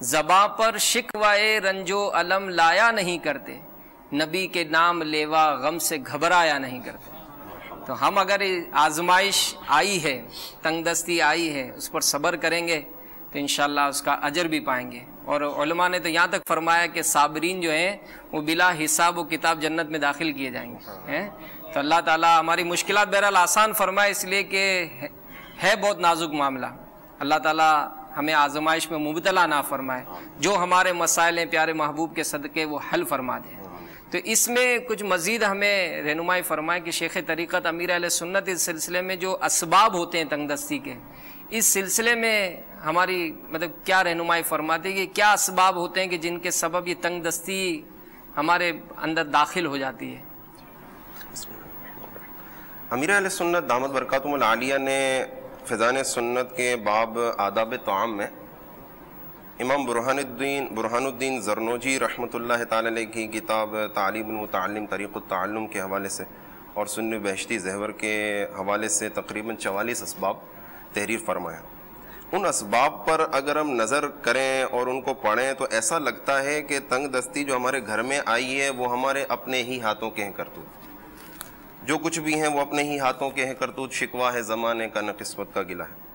زباں پر شکوائے رنجو علم لایا نہیں کرتے، نبی کے نام لیوا غم سے گھبرایا نہیں کرتے. تو ہم اگر آزمائش آئی ہے، تنگ دستی آئی ہے، اس پر صبر کریں گے تو انشاءاللہ اس کا اجر بھی پائیں گے. اور علماء نے تو یہاں تک فرمایا کہ صابرین جو ہیں وہ بلا حساب و کتاب جنت میں داخل کیے جائیں گے. تو اللہ تعالیٰ ہماری مشکلات بہرحال آسان فرمائے، اس لیے کہ ہے بہت نازک معاملہ. اللہ تعالیٰ ہمیں آزمائش میں مبتلا نہ فرمائے، جو ہمارے مسائل ہیں پیارے محبوب کے صدقے وہ حل فرما دے. تو اس میں کچھ مزید ہمیں رہنمائی فرمائے کہ شیخ طریقت امیر اہل سنت اس سلسلے میں جو اسباب ہوتے ہیں تنگ دستی کے، اس سلسلے میں ہماری مطلب کیا رہنمائی فرماتے ہیں کہ کیا اسباب ہوتے ہیں کہ جن کے سبب یہ تنگ دستی ہمارے اندر داخل ہو جاتی ہے. امیر اہل سنت دامت برکاتہم العالیہ نے فیضان سنت کے باب آداب طعام میں امام برہان الدین زرنوجی رحمۃ اللہ تعالی علیہ کی کتاب تعلیم المتعلم طریق التعلم کے حوالے سے اور سنی بہشتی زہور کے حوالے سے تقریباً 44 اسباب تحریر فرمایا. ان اسباب پر اگر ہم نظر کریں اور ان کو پڑھیں تو ایسا لگتا ہے کہ تنگ دستی جو ہمارے گھر میں آئی ہے وہ ہمارے اپنے ہی ہاتھوں کے ہیں کرتوت. جو کچھ بھی ہیں وہ اپنے ہی ہاتھوں کے ہیں کرتوت. شکوہ ہے زمانے کا نہ قسمت کا گلہ ہے.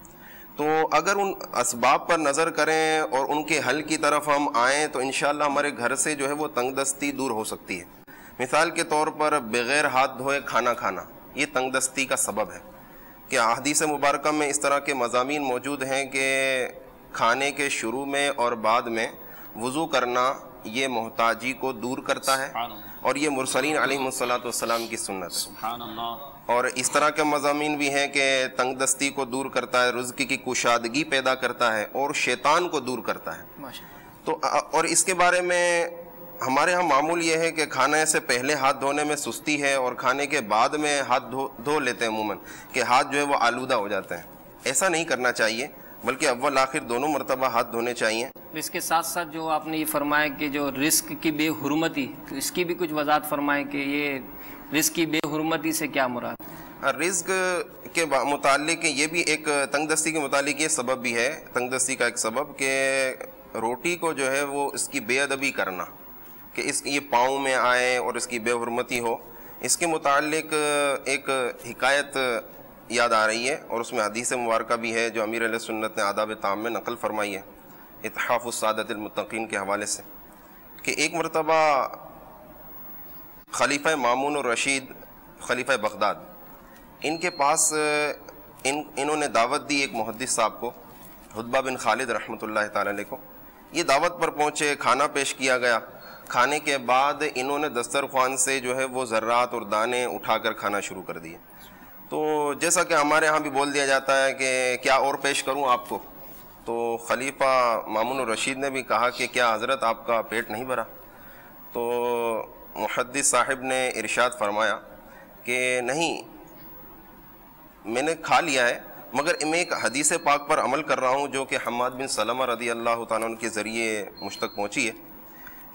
تو اگر ان اسباب پر نظر کریں اور ان کے حل کی طرف ہم آئیں تو انشاءاللہ ہمارے گھر سے جو ہے وہ تنگ دستی دور ہو سکتی ہے. مثال کے طور پر بغیر ہاتھ دھوئے کھانا کھانا یہ تنگ دستی کا سبب ہے. کہ حدیث مبارکہ میں اس طرح کے مضامین موجود ہیں کہ کھانے کے شروع میں اور بعد میں وضو کرنا یہ محتاجی کو دور کرتا ہے اور یہ مرسلین علیہم الصلاۃ والسلام کی سنت ہے. سبحان اللہ. اور اس طرح کے مضامین بھی ہیں کہ تنگ دستی کو دور کرتا ہے، رزق کی کشادگی پیدا کرتا ہے اور شیطان کو دور کرتا ہے. تو اور اس کے بارے میں ہمارے ہاں معمول یہ ہے کہ کھانے سے پہلے ہاتھ دھونے میں سستی ہے اور کھانے کے بعد میں ہاتھ دھو لیتے ہیں عموماً کہ ہاتھ جو ہے وہ آلودہ ہو جاتے ہیں. ایسا نہیں کرنا چاہیے، بلکہ اول آخر دونوں مرتبہ ہاتھ دھونے چاہیے. اس کے ساتھ ساتھ جو آپ نے یہ فرمایا کہ جو رزق کی بے حرمتی، تو اس کی بھی کچھ وضاحت فرمائیں کہ یہ رزق کی بے حرمتی سے کیا مراد؟ رزق کے متعلق یہ بھی ایک تنگ دستی کے متعلق یہ سبب بھی ہے، تنگ دستی کا ایک سبب کہ روٹی کو جو ہے وہ اس کی بے ادبی کرنا، کہ یہ پاؤں میں آئے اور اس کی بے حرمتی ہو. اس کے متعلق ایک حکایت یاد آ رہی ہے اور اس میں حدیث مبارکہ بھی ہے جو امیر علیہ سنت نے آداب طعام میں نقل فرمائی ہے اتحاف السادۃ المتقین کے حوالے سے، کہ ایک مرتبہ خلیفہ مامون الرشید خلیفہ بغداد ان کے پاس انہوں نے دعوت دی ایک محدث صاحب کو، حدبہ بن خالد رحمۃ اللہ تعالی علیہ کو. یہ دعوت پر پہنچے، کھانا پیش کیا گیا. کھانے کے بعد انہوں نے دسترخوان سے جو ہے وہ ذرات اور دانے اٹھا کر کھانا شروع کر دیے. تو جیسا کہ ہمارے ہاں بھی بول دیا جاتا ہے کہ کیا اور پیش کروں آپ کو، تو خلیفہ مامون الرشید نے بھی کہا کہ کیا حضرت آپ کا پیٹ نہیں بھرا؟ تو محدث صاحب نے ارشاد فرمایا کہ نہیں، میں نے کھا لیا ہے، مگر میں ایک حدیث پاک پر عمل کر رہا ہوں جو کہ حماد بن سلمہ رضی اللہ تعالیٰ عنہ کے ذریعے مجھ تک پہنچی ہے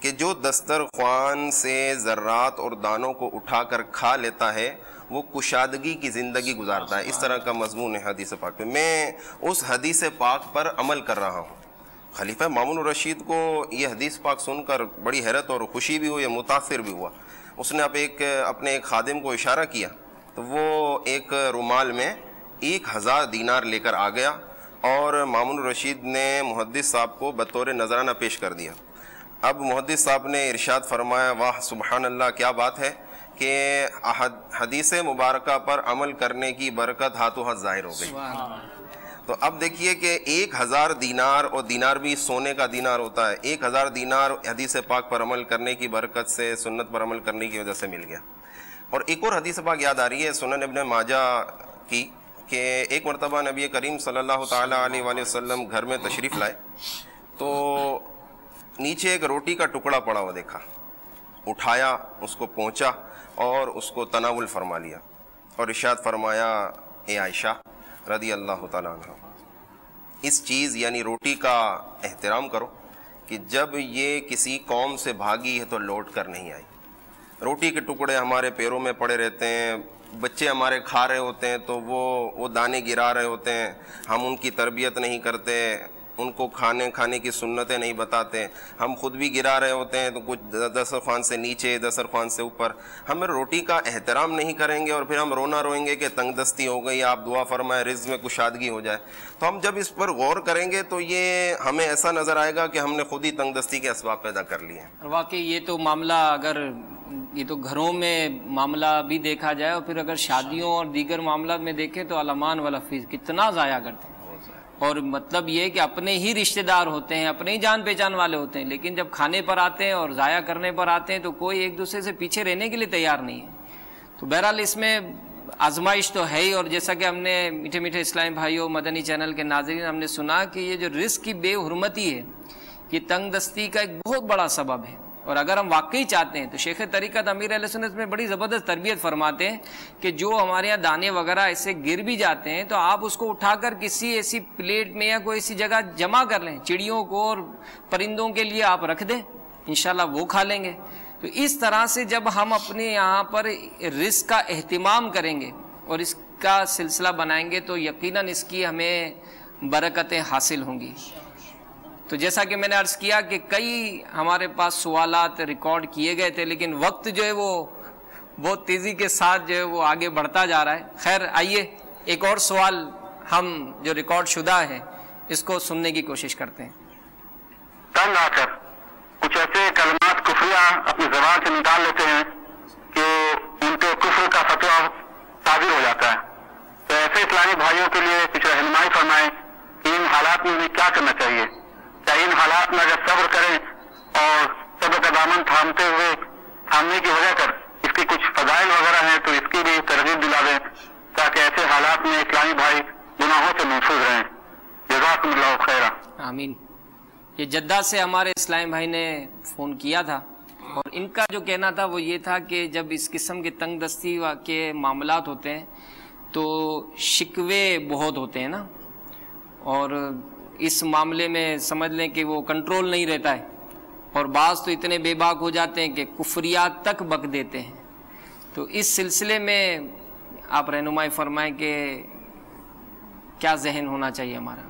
کہ جو دسترخوان سے ذرات اور دانوں کو اٹھا کر کھا لیتا ہے وہ کشادگی کی زندگی گزارتا ہے. اس طرح کا مضمون ہے حدیث پاک پہ. میں اس حدیث پاک پر عمل کر رہا ہوں. خلیفہ مامون الرشید کو یہ حدیث پاک سن کر بڑی حیرت اور خوشی بھی ہوئی، متاثر بھی ہوا. اس نے اپنے ایک خادم کو اشارہ کیا تو وہ ایک رومال میں 1000 دینار لے کر آ گیا اور مامون الرشید نے محدث صاحب کو بطور نذرانہ پیش کر دیا۔ اب محدث صاحب نے ارشاد فرمایا واہ سبحان اللہ، کیا بات ہے کہ حدیث مبارکہ پر عمل کرنے کی برکت ہاتھوں ہاتھ ظاہر ہو گئی۔ تو اب دیکھیے کہ 1000 دینار، اور دینار بھی سونے کا دینار ہوتا ہے، 1000 دینار حدیث پاک پر عمل کرنے کی برکت سے، سنت پر عمل کرنے کی وجہ سے مل گیا۔ اور ایک اور حدیث پاک یاد آ رہی ہے سنن ابن ماجہ کی، کہ ایک مرتبہ نبی کریم صلی اللہ تعالیٰ علیہ وآلہ وسلم گھر میں تشریف لائے تو نیچے ایک روٹی کا ٹکڑا پڑا ہوا دیکھا، اٹھایا، اس کو پہنچا اور اس کو تناول فرما لیا، اور ارشاد فرمایا اے عائشہ رضی اللہ تعالیٰ عنہ، اس چیز یعنی روٹی کا احترام کرو کہ جب یہ کسی قوم سے بھاگی ہے تو لوٹ کر نہیں آئی۔ روٹی کے ٹکڑے ہمارے پیروں میں پڑے رہتے ہیں، بچے ہمارے کھا رہے ہوتے ہیں تو وہ دانے گرا رہے ہوتے ہیں، ہم ان کی تربیت نہیں کرتے، ان کو کھانے کی سنتیں نہیں بتاتے، ہم خود بھی گرا رہے ہوتے ہیں تو کچھ دسترخوان سے نیچے، دسترخوان سے اوپر، ہم روٹی کا احترام نہیں کریں گے اور پھر ہم رونا روئیں گے کہ تنگ دستی ہو گئی، آپ دعا فرمائیں رزق میں کشادگی ہو جائے۔ تو ہم جب اس پر غور کریں گے تو یہ ہمیں ایسا نظر آئے گا کہ ہم نے خود ہی تنگ دستی کے اسباب پیدا کر لیے ہیں۔ واقعی یہ تو معاملہ، اگر یہ تو گھروں میں معاملہ بھی دیکھا جائے اور پھر اگر شادیوں اور دیگر معاملات میں دیکھیں تو علمان والا فیس کتنا ضائع کرتے ہیں، اور مطلب یہ کہ اپنے ہی رشتہ دار ہوتے ہیں، اپنے ہی جان پہچان والے ہوتے ہیں، لیکن جب کھانے پر آتے ہیں اور ضائع کرنے پر آتے ہیں تو کوئی ایک دوسرے سے پیچھے رہنے کے لیے تیار نہیں ہے۔ تو بہرحال اس میں آزمائش تو ہے ہی، اور جیسا کہ ہم نے میٹھے میٹھے اسلامی بھائیوں، مدنی چینل کے ناظرین، ہم نے سنا کہ یہ جو رزق کی بے حرمتی ہے یہ تنگ دستی کا ایک بہت بڑا سبب ہے، اور اگر ہم واقعی چاہتے ہیں تو شیخ طریقت امیر اہل سنت میں بڑی زبردست تربیت فرماتے ہیں کہ جو ہمارے یہاں دانے وغیرہ ایسے گر بھی جاتے ہیں تو آپ اس کو اٹھا کر کسی ایسی پلیٹ میں یا کوئی ایسی جگہ جمع کر لیں، چڑیوں کو اور پرندوں کے لیے آپ رکھ دیں، انشاءاللہ وہ کھا لیں گے۔ تو اس طرح سے جب ہم اپنے یہاں پر رزق کا اہتمام کریں گے اور اس کا سلسلہ بنائیں گے تو یقیناً اس کی ہمیں برکتیں حاصل ہوں گی۔ تو جیسا کہ میں نے عرض کیا کہ کئی ہمارے پاس سوالات ریکارڈ کیے گئے تھے، لیکن وقت جو ہے وہ بہت تیزی کے ساتھ جو ہے وہ آگے بڑھتا جا رہا ہے۔ خیر آئیے ایک اور سوال ہم جو ریکارڈ شدہ ہے اس کو سننے کی کوشش کرتے ہیں۔ تنگ آ کر کچھ ایسے کلمات کفریہ اپنی زبان سے نکال لیتے ہیں کہ ان پہ کفر کا فتویٰ صادر ہو جاتا ہے، تو ایسے اسلامی بھائیوں کے لیے کچھ رہنمائی فرمائیں کہ ان حالات میں انہیں کیا کرنا چاہیے، کیا ان حالات میں اگر صبر کریں اور صبر کا دامن تھامنے کی وجہ کر اس کے کچھ فضائل وغیرہ ہیں تو اس کی بھی ترغیب دلا دیں تاکہ ایسے حالات میں اسلامی بھائی گناہوں سے محفوظ رہیں۔ جزاکم اللہ خیرا۔ آمین۔ یہ جدہ سے ہمارے اسلامی بھائی نے فون کیا تھا اور ان کا جو کہنا تھا وہ یہ تھا کہ جب اس قسم کے تنگ دستی کے معاملات ہوتے ہیں تو شکوے بہت ہوتے ہیں نا، اور اس معاملے میں سمجھ لیں کہ وہ کنٹرول نہیں رہتا ہے، اور بعض تو اتنے بے باک ہو جاتے ہیں کہ کفریات تک بک دیتے ہیں۔ تو اس سلسلے میں آپ رہنمائی فرمائیں کہ کیا ذہن ہونا چاہیے ہمارا۔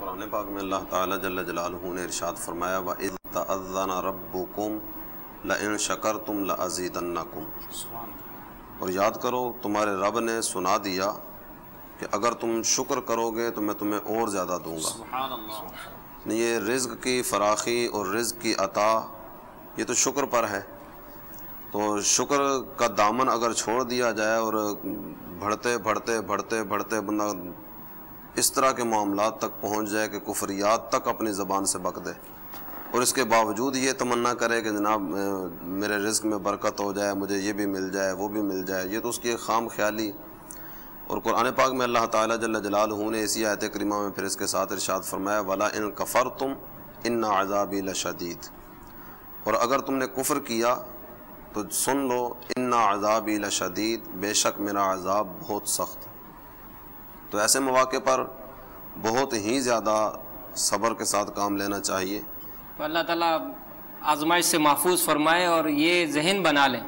قرآن پاک میں اللہ تعالیٰ جل جلالہ نے ارشاد فرمایا وَإِذْ تَأَذَّنَ رَبُّكُمْ لَإِن شَكَرْتُمْ لَأَزِيدَنَّكُمْ، اور یاد کرو تمہارے رب نے سنا دیا کہ اگر تم شکر کرو گے تو میں تمہیں اور زیادہ دوں گا۔ سبحان اللہ۔ یہ رزق کی فراخی اور رزق کی عطا یہ تو شکر پر ہے، تو شکر کا دامن اگر چھوڑ دیا جائے اور بڑھتے بڑھتے بڑھتے بڑھتے بندہ اس طرح کے معاملات تک پہنچ جائے کہ کفریات تک اپنی زبان سے بک دے، اور اس کے باوجود یہ تمنا کرے کہ جناب میرے رزق میں برکت ہو جائے، مجھے یہ بھی مل جائے وہ بھی مل جائے، یہ تو اس کی خام خیالی۔ اور قرآن پاک میں اللہ تعالیٰ جل جلالہ نے اسی آیت کریمہ میں پھر اس کے ساتھ ارشاد فرمایا وَلَئِن كَفَرْتُمْ إِنَّ عَذَابِي لَشَدِيدٌ، اور اگر تم نے کفر کیا تو سن لو إِنَّ عَذَابِي لَشَدِيدٌ، بے شک میرا عذاب بہت سخت۔ تو ایسے مواقع پر بہت ہی زیادہ صبر کے ساتھ کام لینا چاہیے۔ تو اللہ تعالیٰ آزمائش سے محفوظ فرمائے، اور یہ ذہن بنا لیں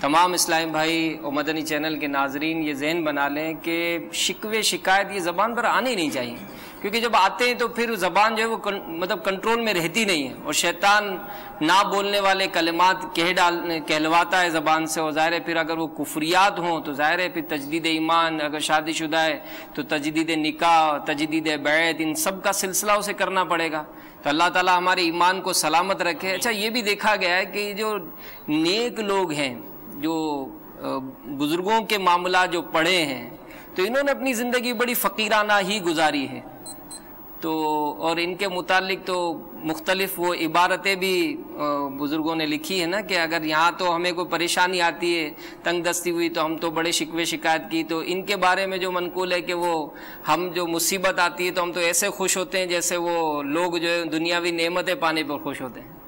تمام اسلامی بھائی اور مدنی چینل کے ناظرین، یہ ذہن بنا لیں کہ شکوے شکایت یہ زبان پر آنے نہیں چاہیے، کیونکہ جب آتے ہیں تو پھر زبان جو ہے وہ مطلب کنٹرول میں رہتی نہیں ہے، اور شیطان نہ بولنے والے کلمات کہلواتا ہے زبان سے، اور ظاہر ہے پھر اگر وہ کفریات ہوں تو ظاہر ہے پھر تجدید ایمان، اگر شادی شدہ ہے تو تجدید نکاح، تجدید بیعت، ان سب کا سلسلہ اسے کرنا پڑے گا۔ تو اللہ تعالیٰ ہمارے ایمان کو سلامت رکھے۔ اچھا، یہ بھی دیکھا گیا ہے کہ جو نیک لوگ ہیں، جو بزرگوں کے معاملات جو پڑھے ہیں، تو انہوں نے اپنی زندگی بڑی فقیرانہ ہی گزاری ہے، تو اور ان کے متعلق تو مختلف وہ عبارتیں بھی بزرگوں نے لکھی ہے نا، کہ اگر یہاں تو ہمیں کوئی پریشانی آتی ہے، تنگ دستی ہوئی، تو ہم تو بڑے شکوے شکایت کی، تو ان کے بارے میں جو منقول ہے کہ وہ ہم جو مصیبت آتی ہے تو ہم تو ایسے خوش ہوتے ہیں جیسے وہ لوگ جو ہے دنیاوی نعمتیں پانے پر خوش ہوتے ہیں۔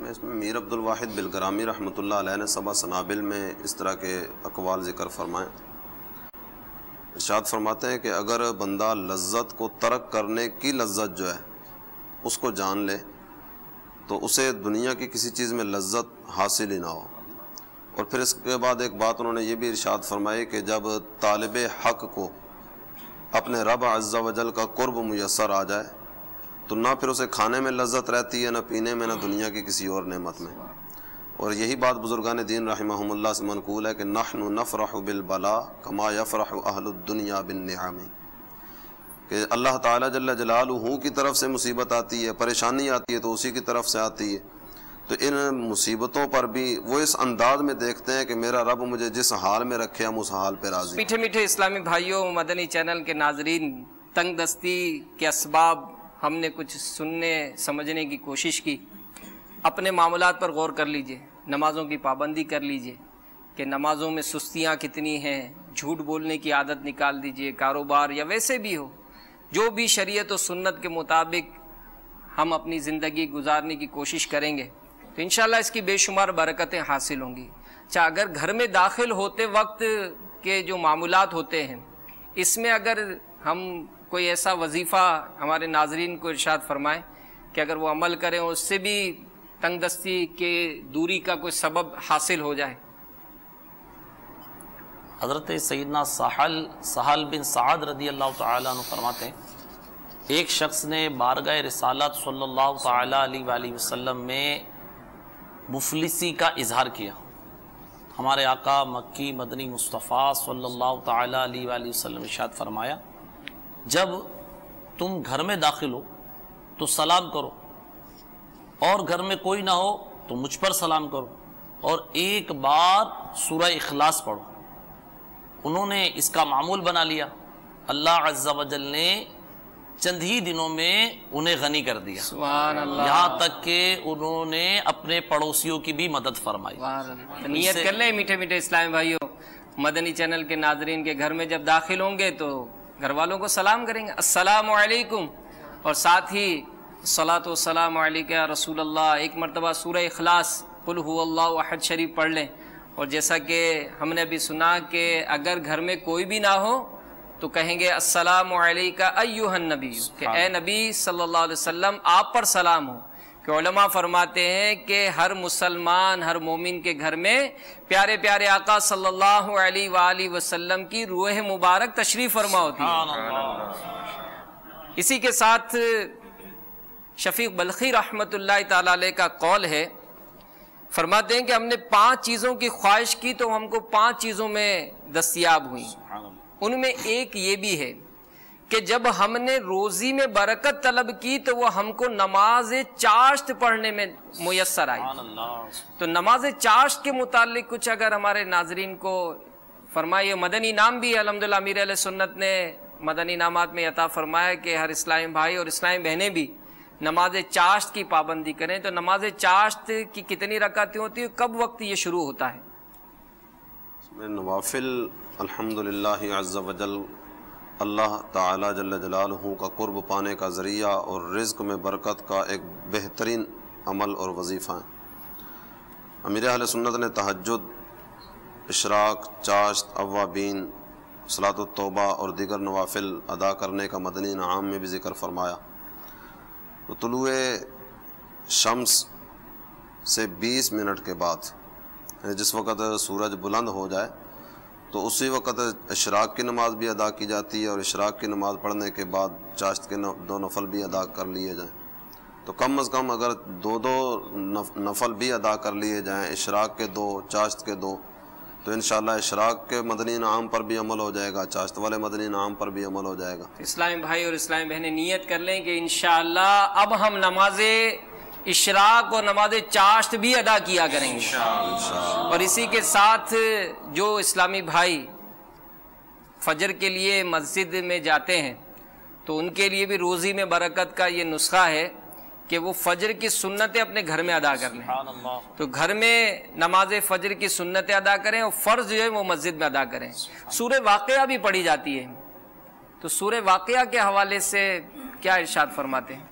اس میں میر عبد الواحد بلگرامی رحمۃ اللہ علیہ نے سبع سنابل میں اس طرح کے اقوال ذکر فرمائے۔ ارشاد فرماتے ہیں کہ اگر بندہ لذت کو ترک کرنے کی لذت جو ہے اس کو جان لے تو اسے دنیا کی کسی چیز میں لذت حاصل ہی نہ ہو۔ اور پھر اس کے بعد ایک بات انہوں نے یہ بھی ارشاد فرمائی کہ جب طالب حق کو اپنے رب عز و جل کا قرب میسر آ جائے تو نہ پھر اسے کھانے میں لذت رہتی ہے، نہ پینے میں، نہ دنیا کی کسی اور نعمت میں۔ اور یہی بات بزرگان دین رحمہم اللہ سے منقول ہے کہ نحن نفرح بالبلاء کما یفرح اہل الدنیا بالنعم، کہ اللہ تعالیٰ جل جلالہ کی طرف سے مصیبت آتی ہے، پریشانی آتی ہے تو اسی کی طرف سے آتی ہے، تو ان مصیبتوں پر بھی وہ اس انداز میں دیکھتے ہیں کہ میرا رب مجھے جس حال میں رکھے ہم اس حال پہ راضی۔ میٹھے میٹھے اسلامی بھائیوں، مدنی چینل کے ناظرین، تنگ دستی کے اسباب ہم نے کچھ سننے سمجھنے کی کوشش کی۔ اپنے معاملات پر غور کر لیجئے، نمازوں کی پابندی کر لیجئے کہ نمازوں میں سستیاں کتنی ہیں، جھوٹ بولنے کی عادت نکال دیجئے، کاروبار یا ویسے بھی ہو، جو بھی شریعت و سنت کے مطابق ہم اپنی زندگی گزارنے کی کوشش کریں گے تو انشاءاللہ اس کی بے شمار برکتیں حاصل ہوں گی۔ اچھا، اگر گھر میں داخل ہوتے وقت کے جو معاملات ہوتے ہیں اس میں اگر ہم کوئی ایسا وظیفہ ہمارے ناظرین کو ارشاد فرمائیں کہ اگر وہ عمل کریں اس سے بھی تنگ دستی کے دوری کا کوئی سبب حاصل ہو جائے۔ حضرت سیدنا سہل بن سعد رضی اللہ تعالیٰ عنہ فرماتے ہیں ایک شخص نے بارگاہ رسالت صلی اللہ تعالیٰ علیہ وآلہ وسلم میں مفلسی کا اظہار کیا۔ ہمارے آقا مکی مدنی مصطفیٰ صلی اللہ تعالیٰ علیہ وآلہ وسلم ارشاد فرمایا، جب تم گھر میں داخل ہو تو سلام کرو، اور گھر میں کوئی نہ ہو تو مجھ پر سلام کرو، اور ایک بار سورہ اخلاص پڑھو۔ انہوں نے اس کا معمول بنا لیا، اللہ عز و جل نے چند ہی دنوں میں انہیں غنی کر دیا، سبحان اللہ، یہاں تک کہ انہوں نے اپنے پڑوسیوں کی بھی مدد فرمائی۔ نیت کر لیں میٹھے میٹھے اسلامی بھائیوں، مدنی چینل کے ناظرین کے گھر میں جب داخل ہوں گے تو گھر والوں کو سلام کریں گے، السلام علیکم، اور ساتھ ہی الصلاۃ والسلام علیک یا رسول اللہ، ایک مرتبہ سورہ اخلاص قل هو اللہ احد شریف پڑھ لیں۔ اور جیسا کہ ہم نے ابھی سنا کہ اگر گھر میں کوئی بھی نہ ہو تو کہیں گے السلام علیک ایھا النبی، کہ اے نبی صلی اللہ علیہ وسلم آپ پر سلام ہو۔ کہ علماء فرماتے ہیں کہ ہر مسلمان، ہر مومن کے گھر میں پیارے پیارے آقا صلی اللہ علیہ وآلہ وسلم کی روح مبارک تشریف فرما ہوتی ہے۔ اسی کے ساتھ شفیق بلخی رحمۃ اللہ تعالی علیہ کا قول ہے، فرماتے ہیں کہ ہم نے 5 چیزوں کی خواہش کی تو ہم کو 5 چیزوں میں دستیاب ہوئی۔ ان میں ایک یہ بھی ہے کہ جب ہم نے روزی میں برکت طلب کی تو وہ ہم کو نماز چاشت پڑھنے میں میسر آئی۔ تو نماز چاشت کے متعلق کچھ اگر ہمارے ناظرین کو فرمائیے۔ مدنی نام بھی الحمدللہ امیر اہل سنت نے مدنی انعامات میں عطا فرمایا کہ ہر اسلامی بھائی اور اسلامی بہنیں بھی نماز چاشت کی پابندی کریں۔ تو نماز چاشت کی کتنی رکعتیں ہوتی ہیں، کب وقت یہ شروع ہوتا ہے؟ نوافل الحمدللہ عز و جل اللہ تعالی جل جلالہ کا قرب پانے کا ذریعہ اور رزق میں برکت کا ایک بہترین عمل اور وظیفہ ہے۔ امیر اہل سنت نے تہجد، اشراق، چاشت، اوابین، صلاۃ التوبہ اور دیگر نوافل ادا کرنے کا مدنی انعام میں بھی ذکر فرمایا۔ تو طلوع شمس سے 20 منٹ کے بعد، جس وقت سورج بلند ہو جائے تو اسی وقت اشراق کی نماز بھی ادا کی جاتی ہے، اور اشراق کی نماز پڑھنے کے بعد چاشت کے 2 نفل بھی ادا کر لیے جائیں۔ تو کم از کم اگر 2 نفل بھی ادا کر لیے جائیں، اشراق کے 2، چاشت کے 2، تو انشاءاللہ اشراق کے مدنی انعام پر بھی عمل ہو جائے گا، چاشت والے مدنی انعام پر بھی عمل ہو جائے گا۔ اسلامی بھائی اور اسلامی بہنیں نیت کر لیں کہ انشاءاللہ اب ہم نماز اشراق اور نماز چاشت بھی ادا کیا کریں گے، اور اسی کے ساتھ جو اسلامی بھائی فجر کے لیے مسجد میں جاتے ہیں تو ان کے لیے بھی روزی میں برکت کا یہ نسخہ ہے کہ وہ فجر کی سنتیں اپنے گھر میں ادا کر لیں۔ تو گھر میں نماز فجر کی سنتیں ادا کریں، اور فرض جو ہے وہ مسجد میں ادا کریں۔ سورہ واقعہ بھی پڑھی جاتی ہے، تو سورہ واقعہ کے حوالے سے کیا ارشاد فرماتے ہیں؟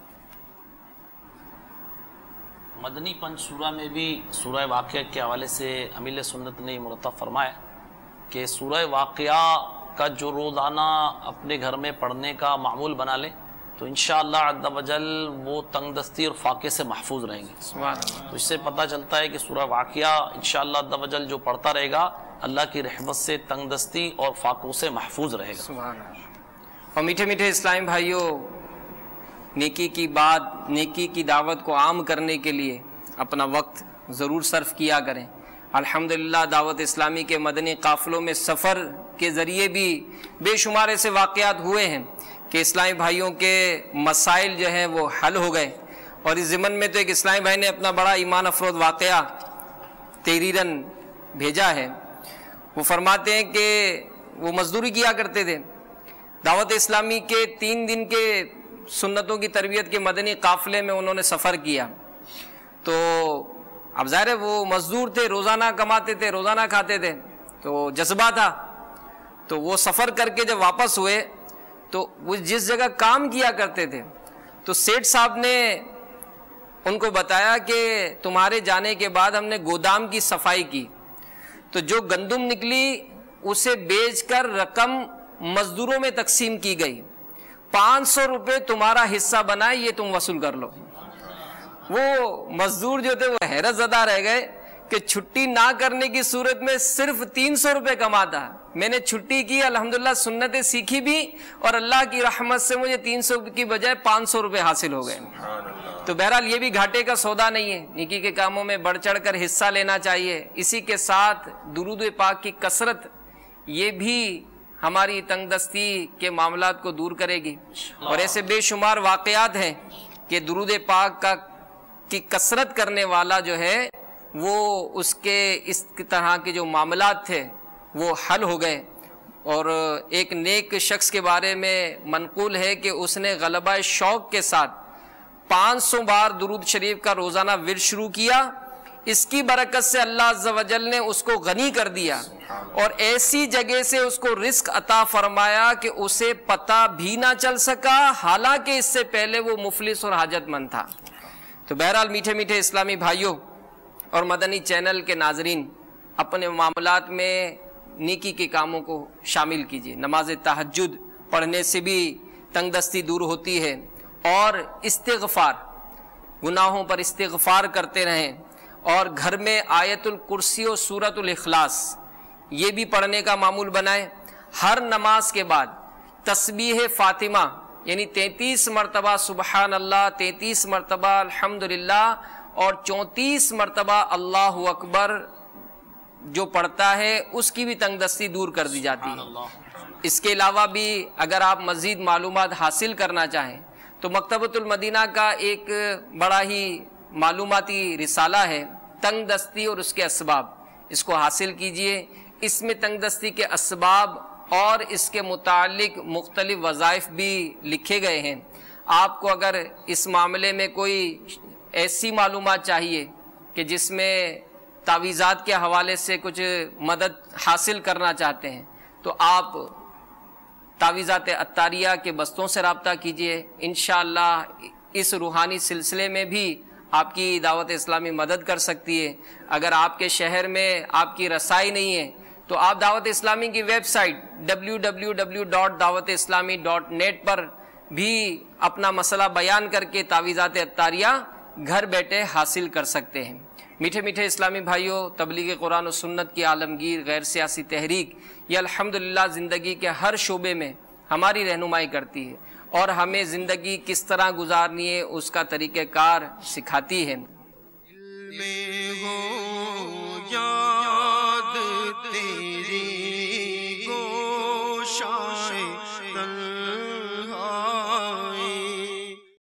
مدنی پنج سورہ میں بھی سورہ واقعہ کے حوالے سے امیل سنت نے مرتب فرمایا کہ سورہ واقعہ کا جو روزانہ اپنے گھر میں پڑھنے کا معمول بنا لے تو انشاءاللہ عز و جل وہ تنگ دستی اور فاقے سے محفوظ رہیں گے۔ تو اس سے پتہ چلتا ہے کہ سورہ واقعہ انشاءاللہ عز و جل جو پڑھتا رہے گا اللہ کی رحمت سے تنگ دستی اور فاقوں سے محفوظ رہے گا۔ سبحان اللہ۔ اور میٹھے میٹھے اسلامی بھائیوں، نیکی کی بات، نیکی کی دعوت کو عام کرنے کے لیے اپنا وقت ضرور صرف کیا کریں۔ الحمدللہ دعوت اسلامی کے مدنی قافلوں میں سفر کے ذریعے بھی بے شمار ایسے واقعات ہوئے ہیں کہ اسلامی بھائیوں کے مسائل جو ہیں وہ حل ہو گئے، اور اس ضمن میں تو ایک اسلامی بھائی نے اپنا بڑا ایمان افروز واقعہ تحریراً بھیجا ہے۔ وہ فرماتے ہیں کہ وہ مزدوری کیا کرتے تھے، دعوت اسلامی کے 3 دن کے سنتوں کی تربیت کے مدنی قافلے میں انہوں نے سفر کیا، تو اب ظاہر ہے وہ مزدور تھے، روزانہ کماتے تھے، روزانہ کھاتے تھے، تو جذبہ تھا۔ تو وہ سفر کر کے جب واپس ہوئے تو وہ جس جگہ کام کیا کرتے تھے تو سیٹھ صاحب نے ان کو بتایا کہ تمہارے جانے کے بعد ہم نے گودام کی صفائی کی، تو جو گندم نکلی اسے بیچ کر رقم مزدوروں میں تقسیم کی گئی، 500 روپے تمہارا حصہ بنا، یہ تم وصول کر لو۔ وہ مزدور جو تھے وہ حیرت زدہ رہ گئے کہ چھٹی نہ کرنے کی صورت میں صرف 300 روپے کماتا، میں نے چھٹی کی، الحمدللہ سنتیں سیکھی بھی، اور اللہ کی رحمت سے مجھے 300 کی بجائے 500 روپے حاصل ہو گئے۔ تو بہرحال یہ بھی گھاٹے کا سودا نہیں ہے، نیکی کے کاموں میں بڑھ چڑھ کر حصہ لینا چاہیے۔ اسی کے ساتھ درود پاک کی کثرت، یہ بھی ہماری تنگ دستی کے معاملات کو دور کرے گی، اور ایسے بے شمار واقعات ہیں کہ درود پاک کی کثرت کرنے والا جو ہے وہ اس کے اس طرح کے جو معاملات تھے وہ حل ہو گئے۔ اور ایک نیک شخص کے بارے میں منقول ہے کہ اس نے غلبہ شوق کے ساتھ 500 بار درود شریف کا روزانہ ورد شروع کیا، اس کی برکت سے اللہ عز و جل نے اس کو غنی کر دیا، اور ایسی جگہ سے اس کو رزق عطا فرمایا کہ اسے پتہ بھی نہ چل سکا، حالانکہ اس سے پہلے وہ مفلس اور حاجت مند تھا۔ تو بہرحال میٹھے میٹھے اسلامی بھائیوں اور مدنی چینل کے ناظرین، اپنے معاملات میں نیکی کے کاموں کو شامل کیجیے۔ نماز تہجد پڑھنے سے بھی تنگ دستی دور ہوتی ہے، اور استغفار، گناہوں پر استغفار کرتے رہیں، اور گھر میں آیت الکرسی و سورۃ الاخلاص یہ بھی پڑھنے کا معمول بنائیں۔ ہر نماز کے بعد تسبیح فاطمہ یعنی 33 مرتبہ سبحان اللہ، 33 مرتبہ الحمدللہ، اور 34 مرتبہ اللہ اکبر جو پڑھتا ہے اس کی بھی تنگ دستی دور کر دی جاتی ہے۔ اس کے علاوہ بھی اگر آپ مزید معلومات حاصل کرنا چاہیں تو مکتبۃ المدینہ کا ایک بڑا ہی معلوماتی رسالہ ہے، تنگ دستی اور اس کے اسباب، اس کو حاصل کیجئے۔ اس میں تنگ دستی کے اسباب اور اس کے متعلق مختلف وظائف بھی لکھے گئے ہیں۔ آپ کو اگر اس معاملے میں کوئی ایسی معلومات چاہیے کہ جس میں تعویذات کے حوالے سے کچھ مدد حاصل کرنا چاہتے ہیں تو آپ تعویذات عطاریہ کے بستوں سے رابطہ کیجئے۔ انشاءاللہ اس روحانی سلسلے میں بھی آپ کی دعوت اسلامی مدد کر سکتی ہے۔ اگر آپ کے شہر میں آپ کی رسائی نہیں ہے تو آپ دعوت اسلامی کی ویب سائٹ www.dawat-islami.net پر بھی اپنا مسئلہ بیان کر کے تعویذات عطاریہ گھر بیٹھے حاصل کر سکتے ہیں۔ میٹھے میٹھے اسلامی بھائیوں، تبلیغ قرآن و سنت کی عالمگیر غیر سیاسی تحریک یہ الحمدللہ زندگی کے ہر شعبے میں ہماری رہنمائی کرتی ہے اور ہمیں زندگی کس طرح گزارنی ہے اس کا طریقہ کار سکھاتی ہے۔